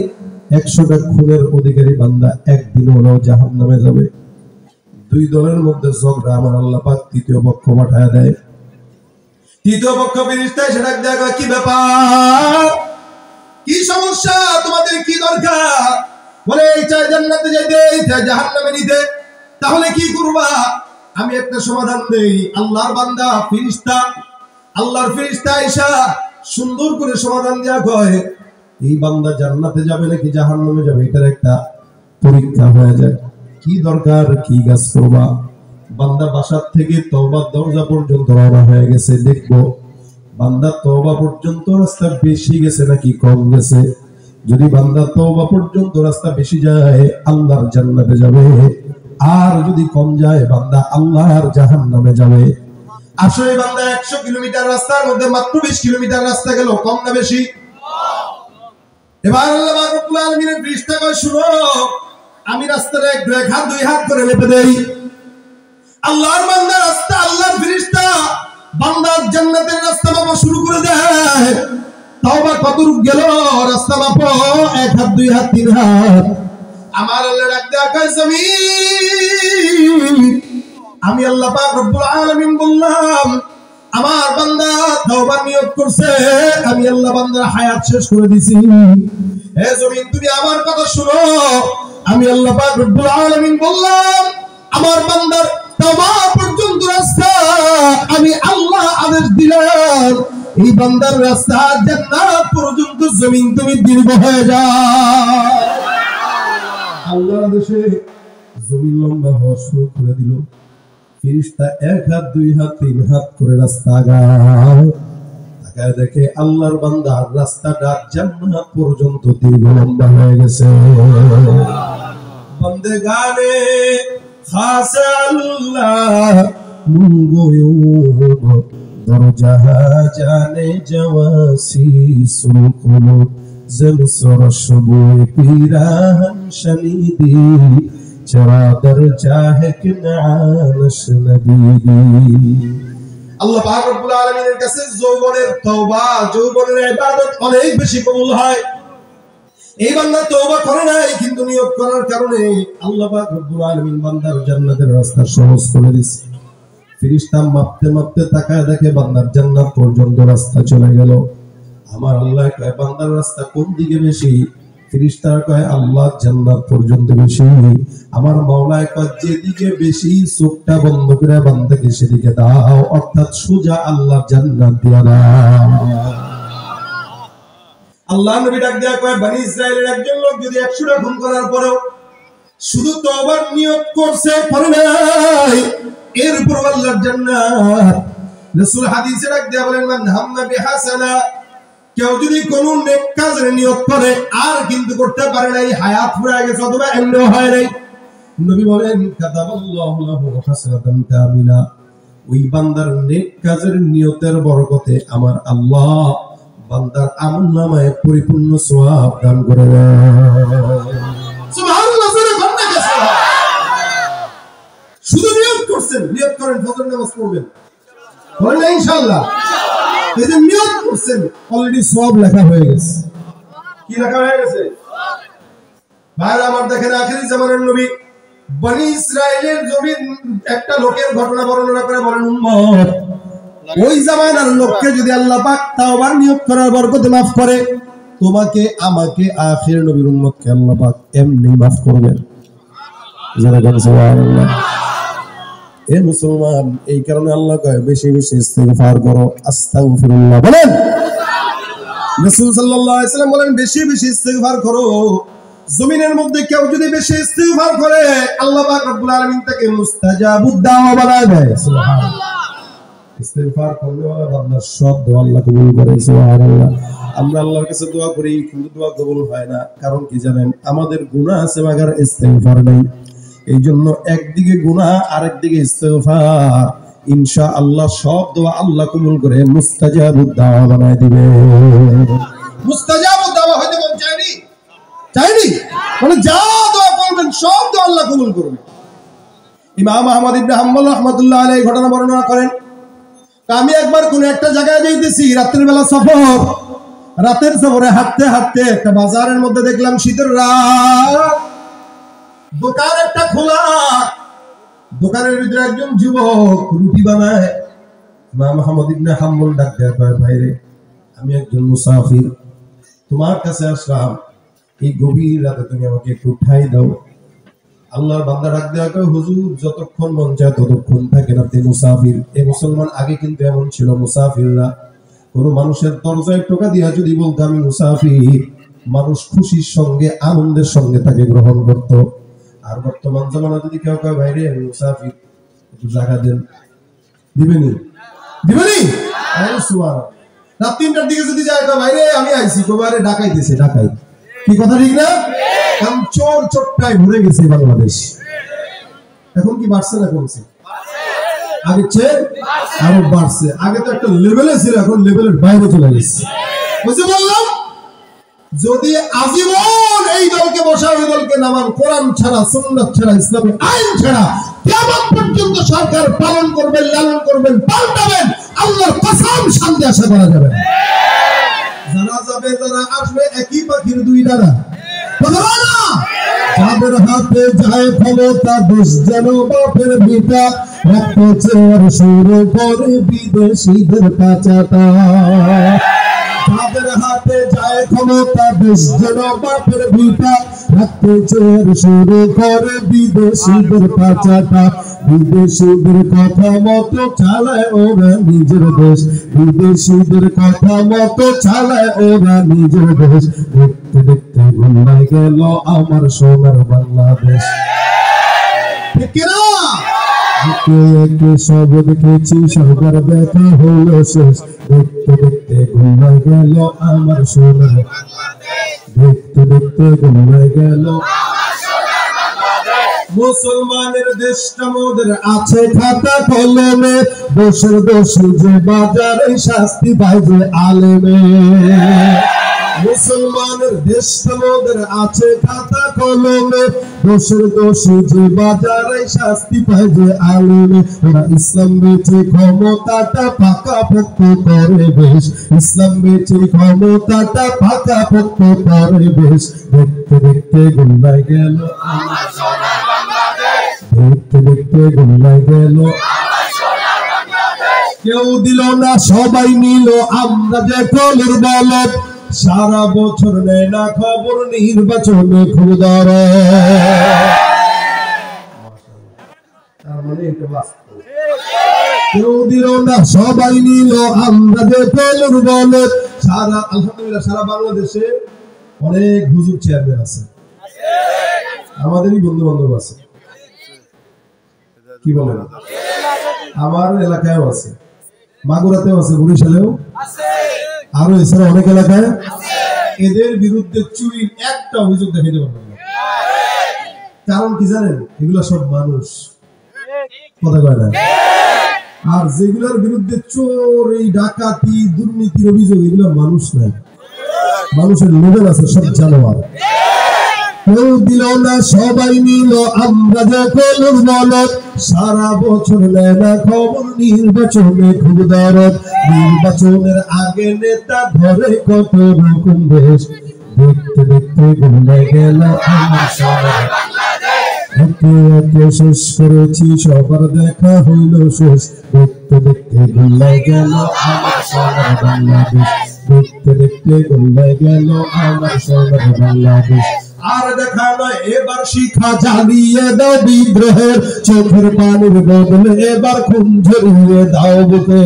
100টা খুনের অধিকারী বান্দা একদিন হলেও জাহান্নামে যাবে। দুই দলের মধ্যে ঝগড়া, আমার আল্লাহ পাক তৃতীয় পক্ষ পাঠায় দেয়। তৃতীয় পক্ষ ফেরেশতা এসে ডাক দেয়, কি ব্যাপার, কি সমস্যা, তোমাদের কি দরকার? বলে এই চাই জান্নাতে যাইতে, এই চাই জাহান্নামে নিতে, তাহলে কি করবা? আমি একটা সমাধান দেই। আল্লাহর বান্দা ফেরেশতা, আল্লাহর ফেরেশতা আয়েশা সুন্দর করে সমাধান দেয়া কয়, এই বান্দা জান্নাতে যাবে নাকি জাহান্নামে যাবে, এটার একটা পরীক্ষা হয়ে যায়। কি দরকার, কি কাজ করবা? বান্দা বাসার থেকে তওবার দরজা পর্যন্ত রওনা হয়ে গেছে, দেখবো বান্দা তওবা পর্যন্ত রাস্তা বেশি গেছে নাকি কম গেছে। যদি বান্দা তওবা পর্যন্ত রাস্তা বেশি যায় আল্লাহর জান্নাতে যাবে, আর যদি কম যায় বান্দা আল্লাহর জাহান্নামে যাবে। আসলে বান্দা 100 কিলোমিটার রাস্তার মধ্যে মাত্র 20 কিলোমিটার রাস্তা গেল, কম না বেশি? এবার আল্লাহ রাব্বুল আলামিনের ফেরেশতা কয় শুনো আমি রাস্তার এক হাত দুই হাত করে মেপে দেই আল্লাহর বান্দা রাস্তা আল্লাহর ফেরেশতা বান্দার জান্নাতের রাস্তা মাপা শুরু করে দেয় তাওবা কতটুকু গেল রাস্তা মাপো এক হাত দুই হাত তিন হাত আমার আল্লাহ ডাক দেয়া কয় জমিন আমি আল্লাহ পাক রব্বুল আলামিন বললাম আমার বান্দা তওবা নিয়ত করছে আমি আল্লাহ বান্দার হায়াত শেষ করে দিছি হে জমিন তুমি আমার কথা শুনো আমি আল্লাহ পাক রব্বুল আলামিন বললাম আমার বান্দার তওবা পর্যন্ত রাস্তা আমি আল্লাহ আদেশ দিলাম এই বান্দার রাস্তা জান্নাত পর্যন্ত জমিন তুমি দীর্ঘ হয়ে যাও আল্লাহর আদেশে জমিন লম্বা হওয়া শুরু করে দিল ফেরেশতা এক হাত দুই হাত তিন হাত করে রাস্তা আগায় তাকায় দেখে আল্লাহর বান্দার রাস্তাটা জান্নাত পর্যন্ত দীর্ঘ লম্বা হয়ে গেছে বন্দেগানে খাস আল্লাহ মুনগুয়ুব দরজা জানে জওয়াসি সুলকুল জলসর শুবুই পিরান শনিদি চরাদর চাহে কি নানস নবীদি আল্লাহ পাক রব্বুল আলামিনের কাছে যৌবনের তওবা যৌবনের ইবাদত অনেক বেশি কবুল হয় এই বান্দা তওবা করে নাই কিন্তু নিয়ত করার কারণে আল্লাহ পাক রব্বুল আলামিন বান্দার জান্নাতের রাস্তা সহজ করে দিয়েছে ফেরেশতা মাপতে মাপতে তাকায় দেখে বান্দার জান্নাত পর্যন্ত রাস্তা চলে গেল আমার আল্লাহ কয় বান্দার রাস্তা কোন দিকে বেশি ফেরেশতারা কয় আল্লাহ জান্নাত পর্যন্ত বেশি আমার মাওলা কয় যেদিকে বেশি চোখটা বন্ধ করে বান্দাকে সেদিকে দাও অর্থাৎ সোজা আল্লাহ জান্নাত দিয়া দাও আল্লাহ নবী ডাক দেয়া কয় বনি ইসরাইলের একজন লোক যদি 100টা খুন করার পরেও শুধু তওবার নিয়ত করছে করে নাই এর উপর আল্লাহর জান্নাত রাসূল হাদিসে ডাক দেয়া বলেন মান হাম্মা বিহাসানা কেউ যদি কোন নেক কাজের নিয়ত করে আর কিন্তু করতে পারে নাই হায়াত ফুরায় গেছে অথবা এমনি হয় নাই নবী বলেন কাতাবাল্লাহু লাহু হাসানাতান কামিলা ওই বান্দার নেক কাজের নিয়তের বরকতে আমার আল্লাহ বান্দার আমলনামায় পরিপূর্ণ সওয়াব দান করে সুবহানাল্লাহ শুধু নিয়ত করছেন নিয়ত করেন ফজর নামাজ পড়বেন বলেন ইনশাআল্লাহ এই যে নিয়ত করছেন অলরেডি সওয়াব লেখা হয়ে গেছে কি লেখা হয়ে গেছে ভাই আমার দেখেন আখেরি জামানার নবী বনি ইসরাইলের জমিন একটা লোকের ঘটনা বর্ণনা করে বলেন উম্মত ওই জামানার লোককে যদি আল্লাহ পাক তাওবার নিয়ত করার বরকতে maaf করে তোমাকে আমাকে আখির নবীর উম্মতকে আল্লাহ পাক এমনি maaf করবেন যারা বলেন সুবহানাল্লাহ এ মুসলমান এই কারণে আল্লাহ কয় বেশি বেশি ইস্তিগফার করো আস্তাগফিরুল্লাহ বলেন রাসূল সাল্লাল্লাহু আলাইহি ওয়াসাল্লাম বলেন বেশি বেশি ইস্তিগফার করো জমিনের মধ্যে কেউ যদি বেশি ইস্তিগফার করে আল্লাহ পাক রব্বুল আলামিন তাকে মুস্তাজাবুদ দাওয়া বানায় দেয় সুবহানাল্লাহ ইস্তিগফার করলে বান্দার সব দোয়া আল্লাহ কবুল করে সুবহানাল্লাহ আমরা আল্লাহর কাছে দোয়া করি কিন্তু দোয়া কবুল হয় না কারণ কি জানেন আমাদের গুনাহ আছে মাগার ইস্তিগফার নাই এইজন্য একদিকে গুনাহ আরেকদিকে ইস্তিগফার ইনশাআল্লাহ সব দোয়া আল্লাহ কবুল করে মুস্তাজাবুদ দাওয়া বানায় দিবে মুস্তাজাবুদ দাওয়া হইতে মন চাইনি মানে যা দোয়া করবেন সব দোয়া আল্লাহ কবুল করবে ইমাম আহমদ ইবনে হাম্বল রাহমাতুল্লাহ আলাইহি ঘটনা বর্ণনা করেন আমি একবার কোন একটা জায়গায় যাইতেছি রাতের বেলা সফর রাতের সফরে হাঁটতে হাঁটতে একটা বাজারের মধ্যে দেখলাম শীতের রাত দোকান একটা খোলা দোকানের ভিতরে একজন যুবক রুটি বানায় ইমাম আহমদ ইবনে হাম্বল ডাক দেয়া কয় ভাইরে আমি একজন মুসাফির তোমার কাছে আসলাম এই গভীর রাতে তুমি আমাকে একটু ঠাই দাও আল্লাহর বান্দা ডাক দেয়া কয় হুজুর যতক্ষণ মন চায় ততক্ষণ থাকেন আপনি মুসাফির এই মুসলমান আগে কিন্তু এমন ছিল মুসাফিররা কোন মানুষের দরজায় টোকা দিয়া যদি বলতো আমি মুসাফির মানুষ খুশির সঙ্গে আনন্দের সঙ্গে তাকে গ্রহণ করত আর বর্তমান জামানা যদি কেউ কয় ভাইরে আমি মুসাফির একটু জায়গা দেন দিবেনি রাত 3টার দিকে যদি যায় ভাইরে আমি আইছি কোবারে ডাকাইতেছে ডাকাই কি কথা ঠিক না কারণ চোর চোরটায় ভরে গেছে বাংলাদেশ এখন কি বাড়ছে না কমছে আগে চেয়ে আরো বাড়ছে আগে তো একটা লেভেলে ছিল এখন লেভেলের বাইরে চলে গেছে বুঝতে বললাম যদি আজীবন এই দলকে বসা ওই দলকে নামান, কোরআন ছাড়া, সুন্নাত ছাড়া, ইসলামী আইন ছাড়া কিয়ামত পর্যন্ত সরকার পালন করবেন, লালন করবেন, পাল্টাবেন, আল্লাহর কসম শান্তি আশা করা যাবে। জানা যাবে যারা আসবে একই পাখির দুই ডানা, যাদের হাতে যায় ক্ষমতা, দেশ যেন বাপের ভিটা, রক্ত চেয়ার শুরু করে বিদেশিদের কাঁচাটা। যাদের হাতে যায় ক্ষমতা, দেশ যেন বাপের ভিটা, রক্ত চেয়ার শুরু করে বিদেশিদের কাঁচাটা। বিদেশিদের কথা মতো চালায় ওরা নিজের দেশ, বিদেশিদের কথা মতো চালায় ওরা নিজের দেশ। দেখতে দেখতে ঘুমায় গেল আমার সোনার বাংলাদেশ। ঠিক না? একে একে সব দেখেছি, সবার দেখা হলো শেষ। দেখতে দেখতে ঘুমায় গেল আমার সোনার বাংলাদেশ, দেখতে দেখতে ঘুমায় গেল। মুসলমানের দেশটা মোদের আছে খাতা কলমে, দোষের দোষী যে বাজারে শাস্তি পায় যে আলেমে। মুসলমানের দেশটা মোদের আছে খাতা কলমে, দোষের দোষী যে বাজারে শাস্তি পায় যে আলেমে। ওরা ইসলাম বেচে ক্ষমতাটা পাকা পোক্ত করে বেশ, ইসলাম বেচে ক্ষমতাটা পাকা পোক্ত করে বেশ। দেখতে দেখতে গুন্ডায় গেল আমার সোনার বাংলাদেশ, দেখতে দেখতে গুন্ডায় গেল আমার সোনার বাংলাদেশ। কেউ দিল না সবাই নিল, আমরা যে কলের বলদ, সারা বছর নেয় না খবর, নির্বাচনে খুদার। তার মানে এটা বাস্তব। কেউ দিল না সবাই নিল, আমরা যে কলের বলদ। সারা আলহামদুলিল্লাহ সারা বাংলাদেশে অনেক হুজুর চেয়ারম্যান আছে, আমাদেরই বন্ধু বান্ধব আছে, কি বলেন? আমার এলাকায়ও আছে, মাগুরাতেও আছে, বরিশালেও আছে, আরো এছাড়া অনেক এলাকায় আছে। এদের বিরুদ্ধে চুরির একটা অভিযোগ দেখাতে পারবেন না। কারণ কি জানেন? এগুলা সব মানুষ, কথা কয় না। আর যেগুলোর বিরুদ্ধে চোর, এই ডাকাতি, দুর্নীতির অভিযোগ, এগুলো মানুষ নাই, মানুষের লেভেল আছে, সব জানোয়ার। কেউ দিল না সবাই নিল, আমরা যে কলর বলদ, সারা বছর নেয় না খবর, নির্বাচনে খুব দরদ। নির্বাচনের আগে নেতা ধরে কত রকম বেশ, দেখতে দেখতে ঘুরে গেল আমার সোনার বাংলাদেশ। একে একে শেষ করেছি, সবার দেখা হইল শেষ। দেখতে দেখতে ঘুরে গেল আমার সোনার বাংলাদেশ, দেখতে দেখতে ঘুরে গেল আমার সোনার বাংলাদেশ। আর দেখা নয় এবার শিখা জ্বালিয়ে দাও বিদ্রোহের, চোখের পানির বদলে এবার খুন ঝরিয়ে দাও বুকে।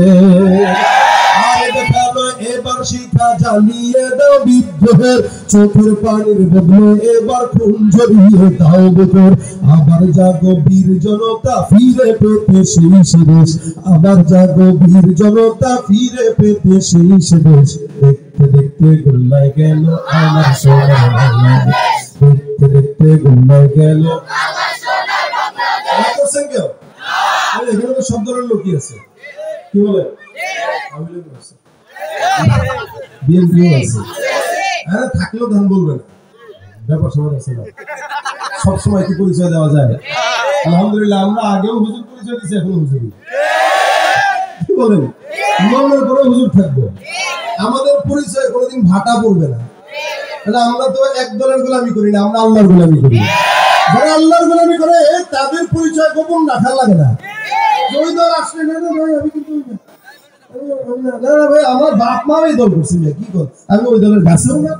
আর দেখা নয় এবার শিখা জ্বালিয়ে দাও বিদ্রোহের, চোখের পানির বদলে এবার খুন ঝরিয়ে দাও বুকে। আবার জাগো বীর জনতা ফিরে পেতে সেই সে দেশ, আবার জাগো বীর জনতা ফিরে পেতে সেই সে দেশ। দেখতে দেখতে গোল্লায় গেল আমার সোনার বাংলাদেশ, দেখতে দেখতে গুন্ডায় গেল আমার সোনার বাংলাদেশ। কেউ এখানে তো সব ধরনের লোকই আছে, কি বলে? বিএনপিও আছে, আরে থাকলেও ধান বলবেন, ব্যাপার সবার আছে না, সবসময় কি পরিচয় দেওয়া যায়? আলহামদুলিল্লাহ আমরা আগেও হুজুর পরিচয় দিচ্ছি, এখন হুজুর, কি বলেন? মনের পরে হুজুর থাকবো, আমাদের পরিচয় কোনোদিন ভাটা পড়বে না। আমরা তো এক দলের গোলামি করি না, আমরা আল্লাহর গোলামি করি। যারা আল্লাহর গোলামি করে তাদের পরিচয় গোপন রাখা লাগে না। ওই দল আসলে না ভাই, আমি কিন্তু না ভাই আমার বাপ মা এই দল করছি, কি কর, আমি ওই দলের গাছেও না।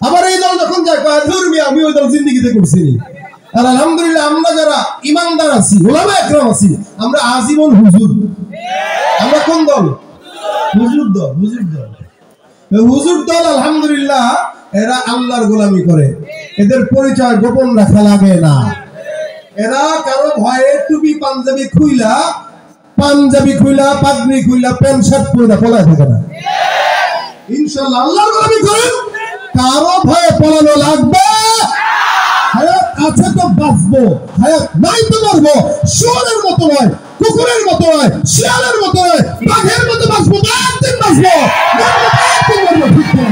আবার এই দল যখন যায় ধর্মী, আমি ওই দল জিন্দিগিতে করছি। আর আলহামদুলিল্লাহ আমরা যারা ইমানদার আছি, ওলামা একরাম আছি, আমরা আজীবন হুজুর। আমরা কোন দল? হুজুর দল। হুজুর দল, হুজুর দল আলহামদুলিল্লাহ এরা আল্লাহর গোলামি করে, এদের পরিচয় গোপন রাখা লাগে না। এরা কারো ভয়ে টুপি পাঞ্জাবি খুইলা, পাগড়ি খুইলা, প্যান্ট শার্ট পরে পলায় থাকে না। ইনশাআল্লাহ আল্লাহর গোলামি করেন, কারো ভয়ে পলানো লাগবে। হায়াত আছে তো বাঁচবো, হায়াত নাই তো মরবো। শুয়োরের মতো নয়, কুকুরের মতো নয়, শিয়ালের মতো নয়, বাঘের মতো বাঁচবো, একদিন বাঁচবো, একদিন মরবো, ঠিক না?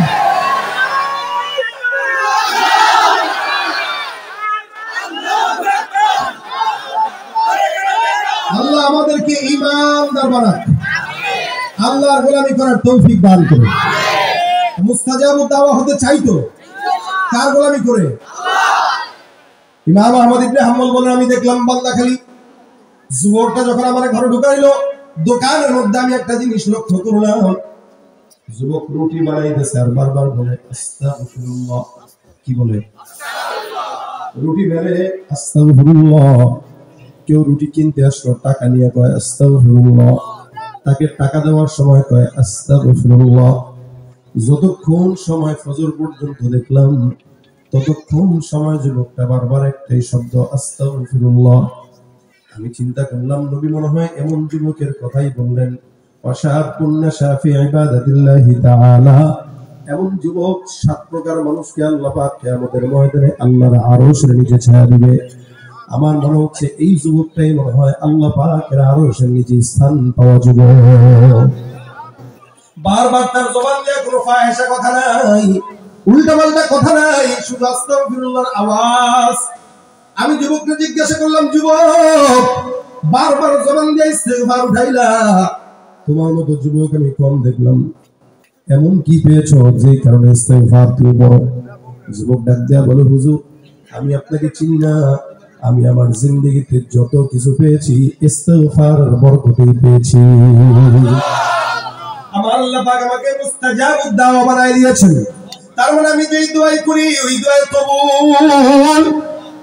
ইমানদার বানাক, আল্লাহর গোলামি করার তৌফিক দান করুন। মুস্তাজাবুদ দাওয়া হতে চাইতো কার গোলামি করে? ইমাম আহমদ ইবনে হাম্বল বলেন, আমি দেখলাম বান্দাখালী যুবকটা যখন আমার ঘরে ঢুকাইলো, দোকানের মধ্যে আমি একটা জিনিস লক্ষ্য করলাম, যুবক রুটি বানাইতেছে আর বারবার বলে আস্তাগফিরুল্লাহ। কি বলে? রুটি বেলে আস্তাগফিরুল্লাহ। কেউ রুটি কিনতে আসলো, টাকা নিয়ে কয় আস্তাগফিরুল্লাহ, তাকে টাকা দেওয়ার সময় কয় আস্তাগফিরুল্লাহ। যতক্ষণ সময় ফজর পর্যন্ত দেখলাম, ততক্ষণ সময় যুবকটা বারবার একটাই শব্দ আস্তাগফিরুল্লাহ। আমি চিন্তা করলাম, নবী মনে হয় এমন যুবকের কথাই বললেন, এমন যুবক 7 প্রকার মানুষকে আল্লাহ পাক কিয়ামতের ময়দানে আল্লাহর আরশের নিচে ছায়া দিবে। আমার মনে হচ্ছে এই যুবকটাই মনে হয় আল্লাহ পাকের আরশের নিচে স্থান পাওয়া যুবক। বারবার তার জবান দিয়ে কোনো ফাহিশা কথা নাই, উল্টাপাল্টা কথা নাই, শুধু আস্তাগফিরুল্লাহর আওয়াজ। আমি যুবককে জিজ্ঞাসা করলাম, যুবক বারবার জবান দিয়ে ইস্তেগফার উঠাইলা, তোমার মতো যুবক আমি কম দেখলাম, এমন কি পেয়েছো যে কারণে ইস্তেগফার তুমি বড়? যুবক ডাক দেয়া বলে, হুজুর আমি আপনাকে চিনি না, আমি আমার জিন্দেগিতে যত কিছু পেয়েছি ইস্তেগফারের বরকতেই পেয়েছি। আমার আল্লাহ পাক আমাকে মুস্তাজাবুদ দাওয়া বানাই দিয়েছেন। তার মানে আমি যেই দোয়াই করি ওই দোয়া কবুল।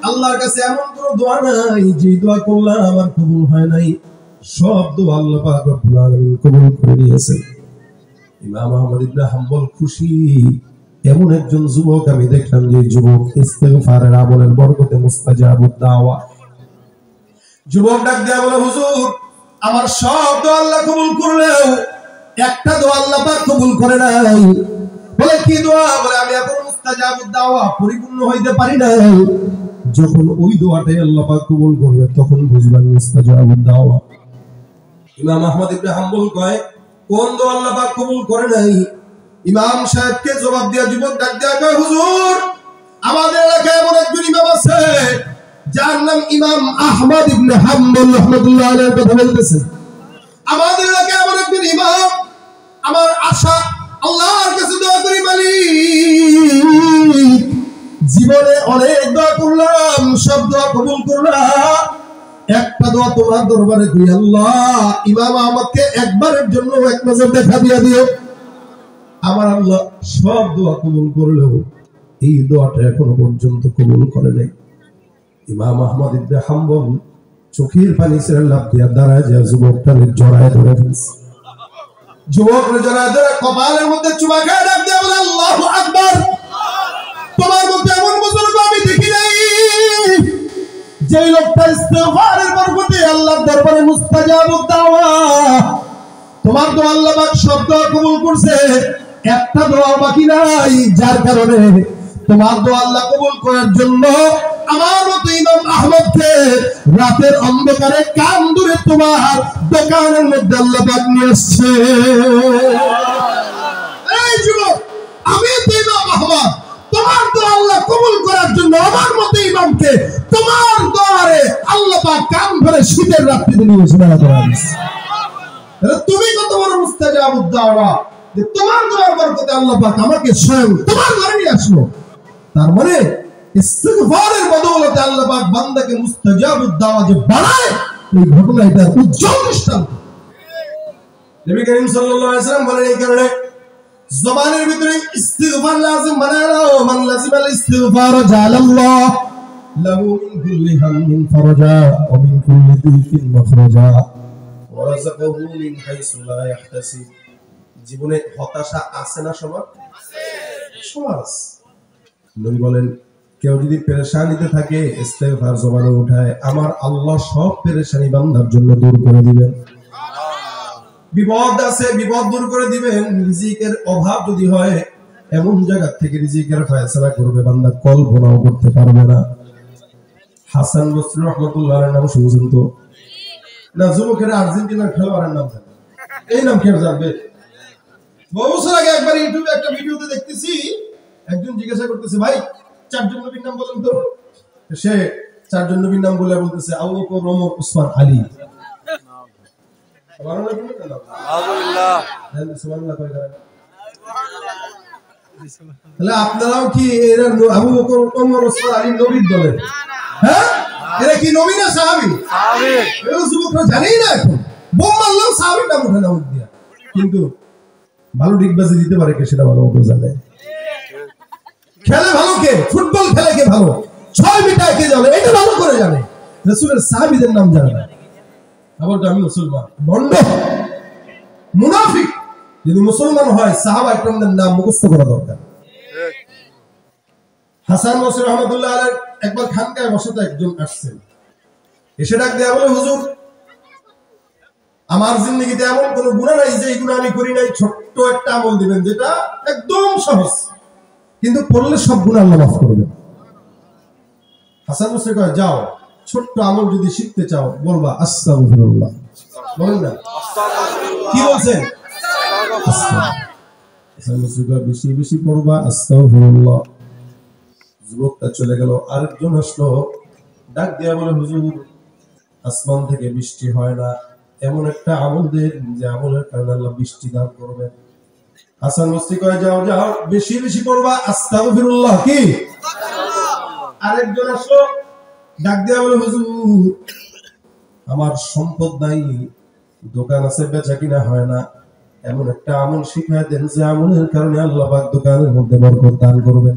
আল্লাহর কাছে এমন কোন দোয়া নাই যে দোয়া করলাম আমার কবুল হয় নাই। সব দোয়া আল্লাহ পাক রব্বুল আলামিন কবুল করে নিয়েছেন। ইমাম আহমদ ইবনে হাম্বল খুশি, এমন একজন যুবক আমি দেখলাম যে যুবক ইস্তেগফারের আমলের বরকতে মুস্তাজাবুদ দাওয়া। যুবক ডাক দেয়া বলে, হুজুর আমার সব দোয়া আল্লাহ কবুল করলেও একটা দোয়া আল্লাহ পাক কবুল করে নাই। বলে কি দোয়া? বলে আমি এখন মুস্তাজাবুদ দাওয়া পরিপূর্ণ হইতে পারি না। যখন ওই দোয়াটাই আল্লাহ পাক কবুল করবে তখন বুঝবেন মুস্তাজাবুদ দাওয়া। ইমাম আহমদ ইবনে হাম্বল কয়, কোন দোয়া আল্লাহ পাক কবুল করে নাই? ইমাম সাহেবকে জবাব দিয়া যুবক ডাক দেয়া কয়, হুজুর আমাদের এলাকায় এমন একজন ইমাম আছে যার নাম ইমাম আহমদ ইবনে হাম্বল রাহমাতুল্লাহ আলাইহির কথা বলতেছে। আমাদের এলাকায় এমন একজন ইমাম, আমার আশা আল্লাহর কাছে দোয়া করি, মালিক জীবনে অনেক দোয়া করলাম, সব দোয়া কবুল করলাম, একটা দোয়া তোমার দরবারে করি, আল্লাহ ইমাম আহমদকে একবারের জন্য এক নজর দেখা দিয়া দিও। আমার আল্লাহ সব দোয়া কবুল করলেও এই দোয়াটা এখনো পর্যন্ত কবুল করে নাই। ইমাম আহমদ ইবনে হাম্বল চোখের পানি ছেড়ে লাফ দিয়া দাঁড়ায় যায়, যুবকটাকে জড়ায় ধরে ফেলছে। যুবকরে জড়ায় ধরে কপালের মধ্যে চুমা খায়, ডাক দিয়া বলে, আল্লাহু আকবার। তোমার মধ্যে এমন বুজুর্গ আমি দেখি নাই যে লোকটা ইস্তেগফারের বরকতে আল্লাহর দরবারে মুস্তাজাবুদ দাওয়া। তোমার তো আল্লাহ পাক সব দোয়া কবুল করছে, একটা দোয়া বাকি নাই, যার কারণে তোমার দোয়া আল্লাহ কবুল করার জন্য আমার মতো ইমাম আহমদকে রাতের অন্ধকারে কান ধরে তোমার দোকানের মধ্যে আল্লাহ পাক নিয়ে আসছে। এই যুবক, আমি তো ইমাম আহমদ, তোমার দোয়া আল্লাহ কবুল করার জন্য আমার মতো ইমামকে তোমার দোয়ারে আল্লাহ পাক কান ধরে শীতের রাত্রিতে নিয়ে এসে দাঁড়া করাইছে। তুমি কত বড় মুস্তাজাবুদ দাওয়া যে তোমার দোয়ার বরকতে আল্লাহ পাক আমাকে স্বয়ং তোমার ঘরে নিয়ে আসলো। তার মানে ইস্তিগফারের বদৌলতে আল্লাহ পাক বান্দাকে মুস্তাজাবুদ দাওয়া যে বানায়, এই ঘটনা এটা উজ্জ্বল দৃষ্টান্ত। নবী করিম সাল্লাল্লাহু আলাইহি ওয়াসাল্লাম বলেন, এই কারণে জবানের ভিতরে ইস্তিগফার লাজিম বানায় নাও। মান লাজিমাল ইস্তিগফার জালাল্লাহ লাহু মিন কুল্লি হাম্মিন ফারাজা ওয়া মিন কুল্লি দিকিন মাখরাজা ওয়া রাযাকাহু মিন হাইসু লা ইয়াহতাসিব। জীবনে হতাশা আছে না সবার? সবার। নবী বলেন, কেউ যদি পেরেশানিতে থাকে ইস্তেগফার জবানে উঠায়, আমার আল্লাহ সব পেরেশানি বান্দার জন্য দূর করে দিবেন। বিপদ আছে, বিপদ দূর করে দিবেন। রিজিকের অভাব যদি হয়, এমন জায়গা থেকে রিজিকের ফয়সালা করবে বান্দা কল্পনাও করতে পারবে না। হাসান বসরি রাহমাতুল্লাহ আলাইহির নাম শুনছেন তো? না, যুবকেরা আর্জেন্টিনার খেলোয়াড়ের নাম জানে, এই নাম কেউ জানবে? বহু বছর আগে একবার ইউটিউবে একটা ভিডিওতে দেখতেছি, একজন জিজ্ঞাসা করতেছে, ভাই 4 জন নবীর নাম বলেন তো। সে 4 জন নবীর নাম বলে বলতেছে, আবু বকর, ওমর, উসমান, আলী। আলহামদুলিল্লাহ। সুবহানাল্লাহ কয় করেন। তাহলে আপনারাও কি এরা আবু বকর ওমর ওসমান আলী নবীর দলের? হ্যাঁ, এরা কি নবী না সাহাবী? সাহাবী। এরা যুবকরা জানেই না এখন বোম মারলাম সাহাবীটা মুখে না মুখ দিয়া, কিন্তু ভালো ডিগবাজি দিতে পারে কে সেটা ভালো মতো জানে। খেলে ভালো কে, ফুটবল খেলে কে ভালো, 6 মিটার কে জানে, এটা ভালো করে জানে। রাসূলের সাহাবীদের নাম জানে না। আবার আমি মুসলমান, ভণ্ড মুনাফিক যদি মুসলমান হয় সাহাবা ইকরামদের নাম মুখস্থ করা দরকার। হাসান বসরি রহমাতুল্লাহ আলাইহি একবার খানকায় বসতে একজন আসছেন, এসে ডাক দেয়া বলে, হুজুর আমার জিন্দেগিতে এমন কোন গুনাহ নাই যে এই গুনাহ আমি করি নাই, ছোট্ট একটা আমল দিবেন যেটা একদম সহজ, কিন্তু পড়লে সব গুনাহ আল্লাহ মাফ করবেন। হাসান বসরি কয়, যাও ছোট্ট আমল যদি শিখতে চাও বলবা আস্তাগফিরুল্লাহ, বলেন না কি বলছেন? হাসান বসরি কয়, বেশি বেশি পড়বা আস্তাগফিরুল্লাহ। যুবকটা চলে গেল, আরেকজন আসলো, ডাক দিয়া বলে, হুজুর আসমান থেকে বৃষ্টি হয় না, এমন একটা আমল দেন যে আমলের কারণে আল্লাহ বৃষ্টি দান করবেন। হাসান বসরি কয়, যাও যাও বেশি বেশি পড়বা আস্তাগফিরুল্লাহ। কি? আরেকজন আসলো, ডাক দিয়া বলে, হুজুর আমার সম্পদ নাই, দোকান আছে বেচা কিনা হয় না, এমন একটা আমল শিখায় দেন যে আমলের কারণে আল্লাহ পাক দোকানের মধ্যে বরকত দান করবেন,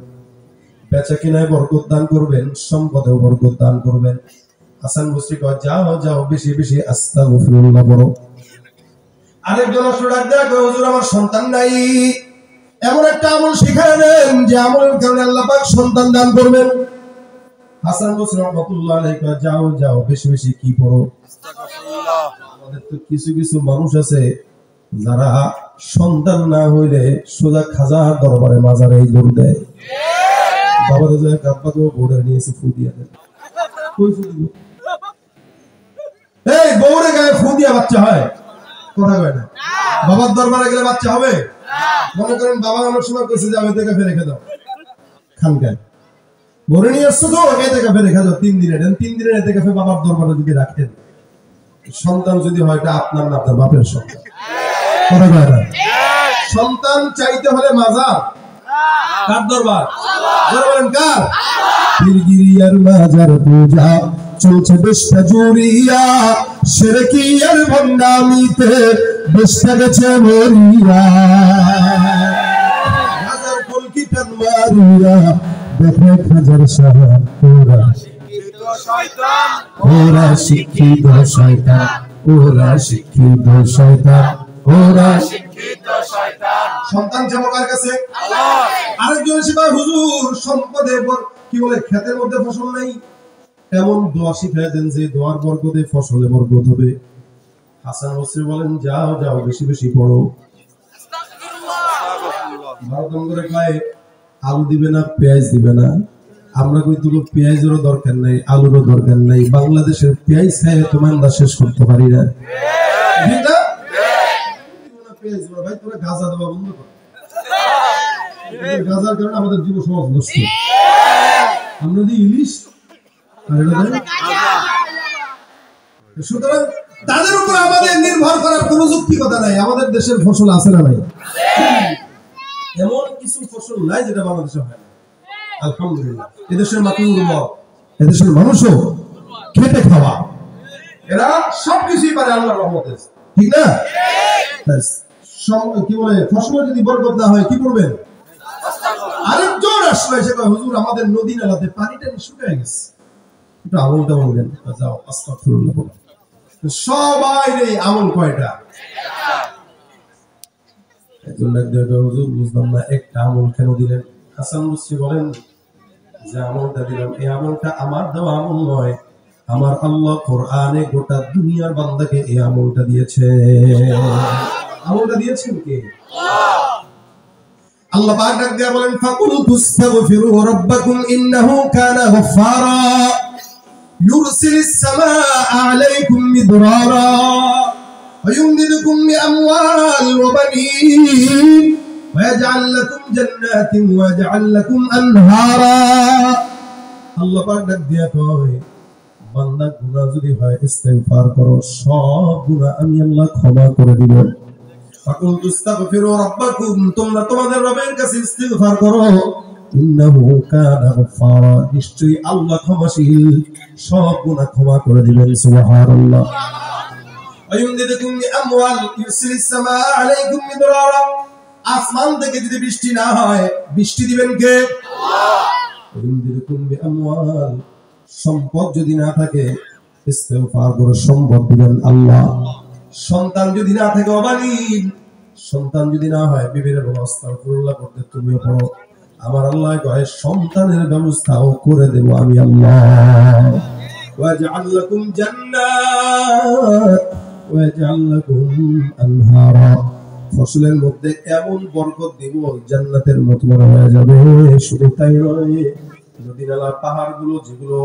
বেচা কিনায় বরকত দান করবেন, সম্পদেও বরকত দান করবেন। হাসান বসরি কয়, যাও যাও বেশি বেশি আস্তাগফিরুল্লাহ পড়ো। আরেকজন আসলো, ডাক দিয়া কয়, হুজুর আমার সন্তান নাই, এমন একটা আমল শিখায় দেন যে আমলের কারণে আল্লাহ পাক সন্তান দান করবেন। হাসান বসরি রহমাতুল্লাহ আলাইহি কয়, যাও যাও বেশি বেশি কি পড়ো আস্তাগফিরুল্লাহ। আমাদের তো কিছু কিছু মানুষ আছে যারা সন্তান না হইলে সোজা খাজা দরবারে মাজারে দৌড় দেয়। বাবারে যায় কাব্বাকে বোর্ডে নিয়েছে ফু দিয়া দেন, কই ফু দিব? এই বউরে গায়ে ফু দিয়া বাচ্চা হয়? কথা কয় না। বাবার দরবারে গেলে বাচ্চা হবে? মনে করেন বাবা অনেক সময় কইছে যে আমি থেকে ফেলে রেখে দাও, খানকায় বউরে নিয়ে আসছো তো আগে থেকে ফেলে রেখে দাও 3 দিনের, 3 দিনের এতে কাফে বাবার দরবারে যদি রাখেন, সন্তান যদি হয় এটা আপনার না আপনার বাপের সন্তান। কথা কয় না। সন্তান চাইতে হলে মাজার কার দরবার? যারা বলেন কার? পীরগিরিয়ার মাজার পূজা চলছে দেশটা জুড়িয়া, শিরকিয়ার ভণ্ডামিতে দেশটা গেছে মরিয়া, হাজার কলকি টান মারিয়া দেখে হাজার সাহাব ওরা শিক্ষিত শয়তান, ওরা শিক্ষিত শয়তান, ওরা শিক্ষিত শয়তান, ওরা শিক্ষিত শয়তান। সন্তান যাবো কার কাছে? আল্লাহ। আরেকজন এসে কয়, হুজুর সম্পদে কি বলে ক্ষেতের মধ্যে ফসল নাই, এমন দোয়া শিখায় দেন যে দোয়ার বরকতে ফসলে বরকত হবে। হাসান বসরি বলেন, যাও যাও বেশি বেশি পড়ো আস্তাগফিরুল্লাহ। ভারতম করে কয়, আলু দিবে না পেঁয়াজ দিবে না, আমরা কই তো পেঁয়াজেরও দরকার নাই, আলুরও দরকার নাই, বাংলাদেশের পেঁয়াজ খায় তো মান্দা শেষ করতে পারি না, ঠিক না? ভাই তোরা গাঁজা দেওয়া বন্ধ কর, গাঁজার কারণে আমাদের যুব সমাজ নষ্ট। আমরা যে ইলিশ আর এটা সুতরাং তাদের উপর আমাদের নির্ভর করার কোন যুক্তিকতা নাই। আমাদের দেশের ফসল আছে না নাই? এমন কিছু ফসল নাই যেটা বাংলাদেশে হয় না। আলহামদুলিল্লাহ এদেশের মাটি উর্বর, এদেশের মানুষও খেটে খাওয়া, এরা সবকিছুই পারে আল্লাহর রহমতে, ঠিক না? কি বলে ফসল যদি বরকত না হয় কি করবেন? আরেকজন আসলো এসে কয়, হুজুর আমাদের নদী নালাতে পানিটা শুকিয়ে গেছে, একটু আমলটা বলবেন। যাও আস্তাগফিরুল্লাহ বলো। সবাই এই আমল কয়টা? একজন হুজুর বুঝলাম না একটা আমল কেন দিলেন? হাসান বসরি বলেন যে আমলটা দিলাম এই আমলটা আমার দেওয়া আমল নয়, আমার আল্লাহ কোরআনে গোটা দুনিয়ার বান্দাকে এই আমলটা দিয়েছে। আমলটা দিয়েছেন কে? আল্লাহ পাক ডাক দিয়া বলেন, ফাকুলতু আস্তাগফিরু রাব্বাকুম ইন্নাহু কানা গফফারা ইউরসিলিস সামাআ আলাইকুম মিদরারা ওয়া ইউমদিদুকুম বিআমওয়াল ওয়া বানিন ওয়া ইয়াজআল লাকুম জান্নাতিন ওয়া ইয়াজআল লাকুম আনহারা। আল্লাহ পাক ডাক দিয়া কয়, বান্দা গুনাহ যদি হয় ইস্তেগফার করো, সব গুনাহ আমি আল্লাহ ক্ষমা করে দিব। ফাকুল তুস্তাগফিরু রাব্বাকুম, তোমরা তোমাদের রবের কাছে ইস্তেগফার করো, ইন্নাহু কানা গফফারা, নিশ্চয়ই আল্লাহ ক্ষমাশীল, সব গুনাহ ক্ষমা করে দিবেন। সুবহানাল্লাহ। আয়ুমদিদুকুম বিআমওয়াল ইউরসিলিস সামা আলাইকুম মিদরারা, আসমান থেকে যদি বৃষ্টি না হয়, বৃষ্টি দিবেন কে? আল্লাহ। আয়ুমদিদুকুম বিআমওয়াল, সম্পদ যদি না থাকে ইস্তেগফার করে সম্পদ দিবেন আল্লাহ। সন্তান যদি না থাকে অবালিন, সন্তান যদি না হয় বিবির ব্যবস্থা আস্তাগফিরুল্লাহ করতে তুমিও পড়ো, আমার আল্লাহ কয় সন্তানের ব্যবস্থাও করে দেব আমি আল্লাহ। ওয়াজআল লাকুম জান্নাত ওয়াজআল লাকুম আনহারা, ফসলের মধ্যে এমন বরকত দিব জান্নাতের মতো মনে হয়ে যাবে। শুধু তাই নয়, নদী নালা পাহাড়গুলো যেগুলো,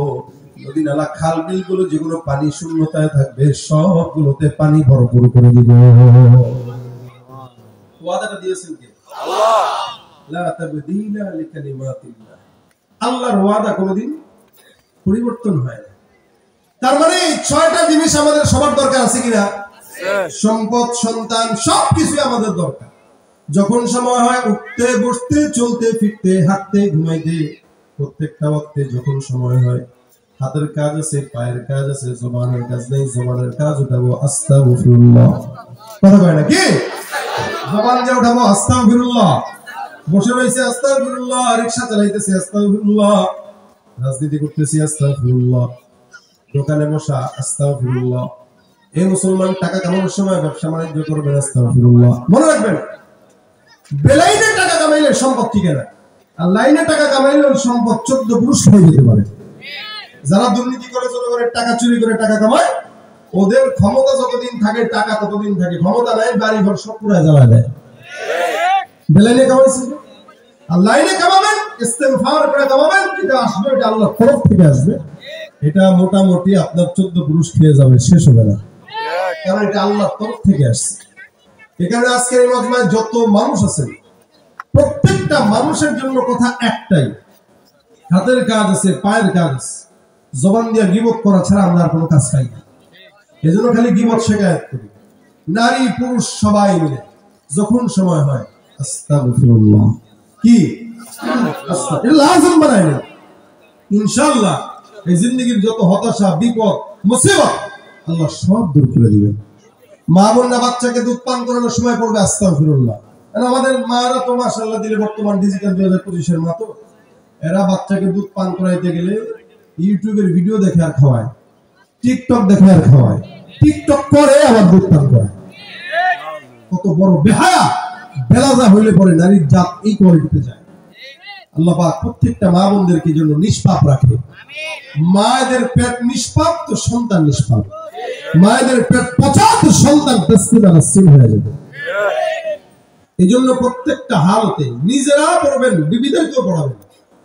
নদী নালা খাল বিলগুলো যেগুলো পানি শূন্যতায় থাকবে, সবগুলোতে পানি ভরপুর করে দিব। ওয়াদাটা দিয়েছেন কে? আল্লাহ। লা তাবদীলা লিকালিমাতিল্লাহ, আল্লাহর ওয়াদা কোনোদিন পরিবর্তন হয় না। তার মানে ছয়টা জিনিস আমাদের সবার দরকার আছে কিনা? সম্পদ, সন্তান, সবকিছু আমাদের দরকার। যখন সময় হয় উঠতে বসতে চলতে ফিরতে হাঁটতে ঘুমাইতে, প্রত্যেকটা ওয়াক্তে যখন সময় হয়, হাতের কাজ আছে, পায়ের কাজ আছে, জবানের কাজ নেই, জবানের কাজ উঠাবো আস্তাগফিরুল্লাহ। কথা কয় না কি? জবান দিয়ে উঠাবো আস্তাগফিরুল্লাহ, বসে রয়েছে আস্তাগফিরুল্লাহ, রিকশা চালাইতেছি আস্তাগফিরুল্লাহ, রাজনীতি করতেছি আস্তাগফিরুল্লাহ, দোকানে বসা আস্তাগফিরুল্লাহ। এই মুসলমান টাকা কামানোর সময় ব্যবসা বাণিজ্য করবেন আস্তাগফিরুল্লাহ। মনে রাখবেন, বেলাইনে টাকা কামাইলে সম্পদ টিকে না, আর লাইনে টাকা কামাইলে সম্পদ 14 পুরুষ হয়ে যেতে পারে। যারা দুর্নীতি করে, জনগণের টাকা চুরি করে টাকা কামায়, ওদের ক্ষমতা যতদিন থাকে টাকা ততদিন থাকে, ক্ষমতা নাই বাড়ি ঘর সব পুরাই জ্বালা দেয়। বেলাইনে কামাইছে, আর লাইনে কামাবেন, ইস্তেগফার করে কামাবেন, যেটা আসবে এটা আল্লাহর তরফ থেকে আসবে। এটা মোটামুটি আপনার 14 পুরুষ খেয়ে যাবে, শেষ হবে না, কারণ এটা আল্লাহর তরফ থেকে আসছে। এখানে আজকের এই মজমায় যত মানুষ আছেন, প্রত্যেকটা মানুষের জন্য কথা একটাই, হাতের কাজ আছে, পায়ের কাজ আছে, জবান দিয়ে গীবত করা ছাড়া আমরা আর কোনো কাজ পাই না। এজন্য খালি গীবত শেখায়ত করি, নারী পুরুষ সবাই মিলে যখন সময় হয় আস্তাগফিরুল্লাহ, কি এটা লাজম বানাই না। ইনশাআল্লাহ এই জিন্দেগির যত হতাশা, বিপদ, মুসিবত আল্লাহ সব দূর করে দিবেন। মা বোনরা বাচ্চাকে দুধ পান করানোর সময় পড়বে আস্তাগফিরুল্লাহ। আমাদের মারা তো মাশাআল্লাহ দিলে বর্তমান ডিজিটাল 2025 এর মতো, এরা বাচ্চাকে দুধ পান করাইতে গেলে ইউটিউবের ভিডিও দেখে আর খাওয়ায়, টিকটক দেখে আর খাওয়ায়, টিকটক করে আবার দুধ পান করায়। কত বড় বেহায়া বেলাজা হইলে পরে নারীর জাত এই কোয়ালিটিতে যায়। আল্লাহ পাক প্রত্যেকটা মা বোনদেরকে জন্য নিষ্পাপ রাখে। মায়েদের পেট নিষ্পাপ তো সন্তান নিষ্পাপ, মায়েদের পেট পচা তো সন্তান পেস্তিন হয়ে যাবে। এই জন্য প্রত্যেকটা হালতে নিজেরা পড়বেন, বিবিদেরকেও পড়াবেন,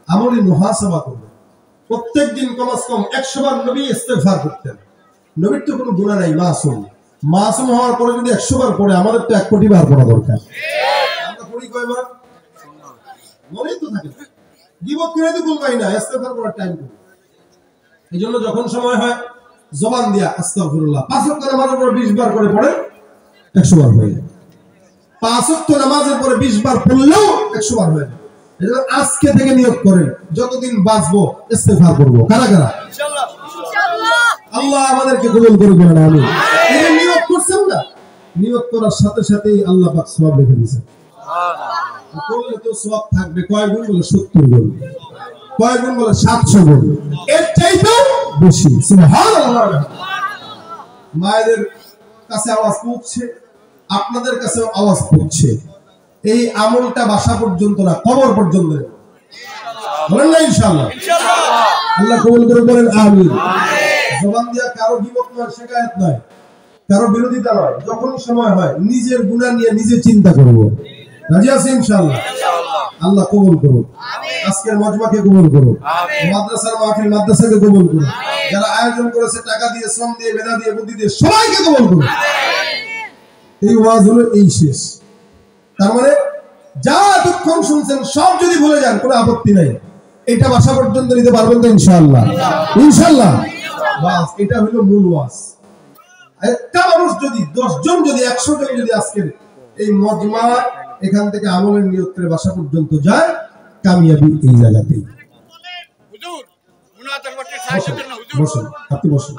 আমলি মুহাসাবা করবেন। প্রত্যেক দিন কমাস কম 100 বার নবী ইস্তেগফার করতেন। নবীর তো কোনো গুনাহ নাই, মাসুম। মাসুম হওয়ার পরে যদি 100 বার পড়ে, আমাদের তো 1 কোটি বার পড়া দরকার। আমরা পড়ি কয়বার? মনেই তো থাকে, গীবত করে তো ভুল পাই না, ইস্তেগফার করার টাইম করি। এই জন্য যখন সময় হয় জবান দিয়া আস্তাগফিরুল্লাহ, 5 ওয়াক্ত নামাজের পর 20 বার করে পড়ে 100 বার হয়ে যায়। 5 ওয়াক্ত নামাজের পরে 20 বার পড়লেও 100 বার হয়ে যায়। এজন্য আজকে থেকে নিয়ত করেন, যতদিন বাঁচবো ইস্তেগফার করব। কারা কারা? ইনশাআল্লাহ, ইনশাআল্লাহ। আল্লাহ আমাদেরকে কবুল করে বলেন আমিন। এই নিয়ত করছেন না, নিয়ত করার সাথে সাথেই আল্লাহ পাক সওয়াব লিখে দিয়েছেন। সুবহানাল্লাহ। করলে তো সওয়াব থাকবে, কয় গুণ? বলে 70 গুণ। কয় গুণ? বলে 700 গুণ। এর চাইতেও বেশি। সুবহানাল্লাহ। মায়েদের কাছে আওয়াজ পৌঁছছে, আপনাদের কাছে আওয়াজ পৌঁছছে। এই আমলটা বাসা পর্যন্ত না, কবর পর্যন্ত। বলেন না ইনশাআল্লাহ? ইনশাআল্লাহ। আল্লাহ কবুল করে বলেন আমিন। জবান দিয়া কারো গীবত নয়, শিকায়েত নয়, কারো বিরোধিতা নয়। যখন সময় হয় নিজের গুনাহ নিয়ে নিজে চিন্তা করব। রাজি আছি ইনশাআল্লাহ? ইনশাআল্লাহ। আল্লাহ কবুল করুন, আজকের মজমাকে কবুল করুন, মাদ্রাসার মাহফিল মাদ্রাসাকে কবুল করুন, যারা আয়োজন করেছে টাকা দিয়ে, শ্রম দিয়ে, মেধা দিয়ে, বুদ্ধি দিয়ে সবাইকে কবুল করুন। এই ওয়াজ হলো এই শেষ। তার মানে যা এতক্ষণ শুনছেন সব যদি ভুলে যান কোনো আপত্তি নাই। এটা বাসা পর্যন্ত নিতে পারবেন তো ইনশাআল্লাহ? ইনশাআল্লাহ। বাস এটা হলো মূল ওয়াজ। একটা মানুষ যদি 10 জন যদি 100 জন যদি আজকের এই মজমা এখান থেকে আমলের নিয়ত করে বাসা পর্যন্ত যায়, কামিয়াবি এই জায়গাতেই। বসেন, আপনি বসেন।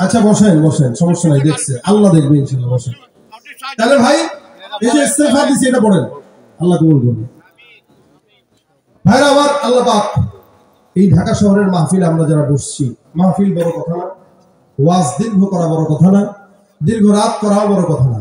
আচ্ছা বসেন, সমস্যা নাই, দেখছে আল্লাহ দেখবে ইনশাআল্লাহ। বসেন। তাহলে ভাই এই যে ইস্তেগফার দিছি এটা পড়েন, আল্লাহ কবুল করবে। ভাইরা আমার, আল্লাহ পাক এই ঢাকা শহরের মাহফিল আমরা যারা বসছি, মাহফিল বড় কথা না, ওয়াজ দীর্ঘ করা বড় কথা না, দীর্ঘ রাত করাও বড় কথা না।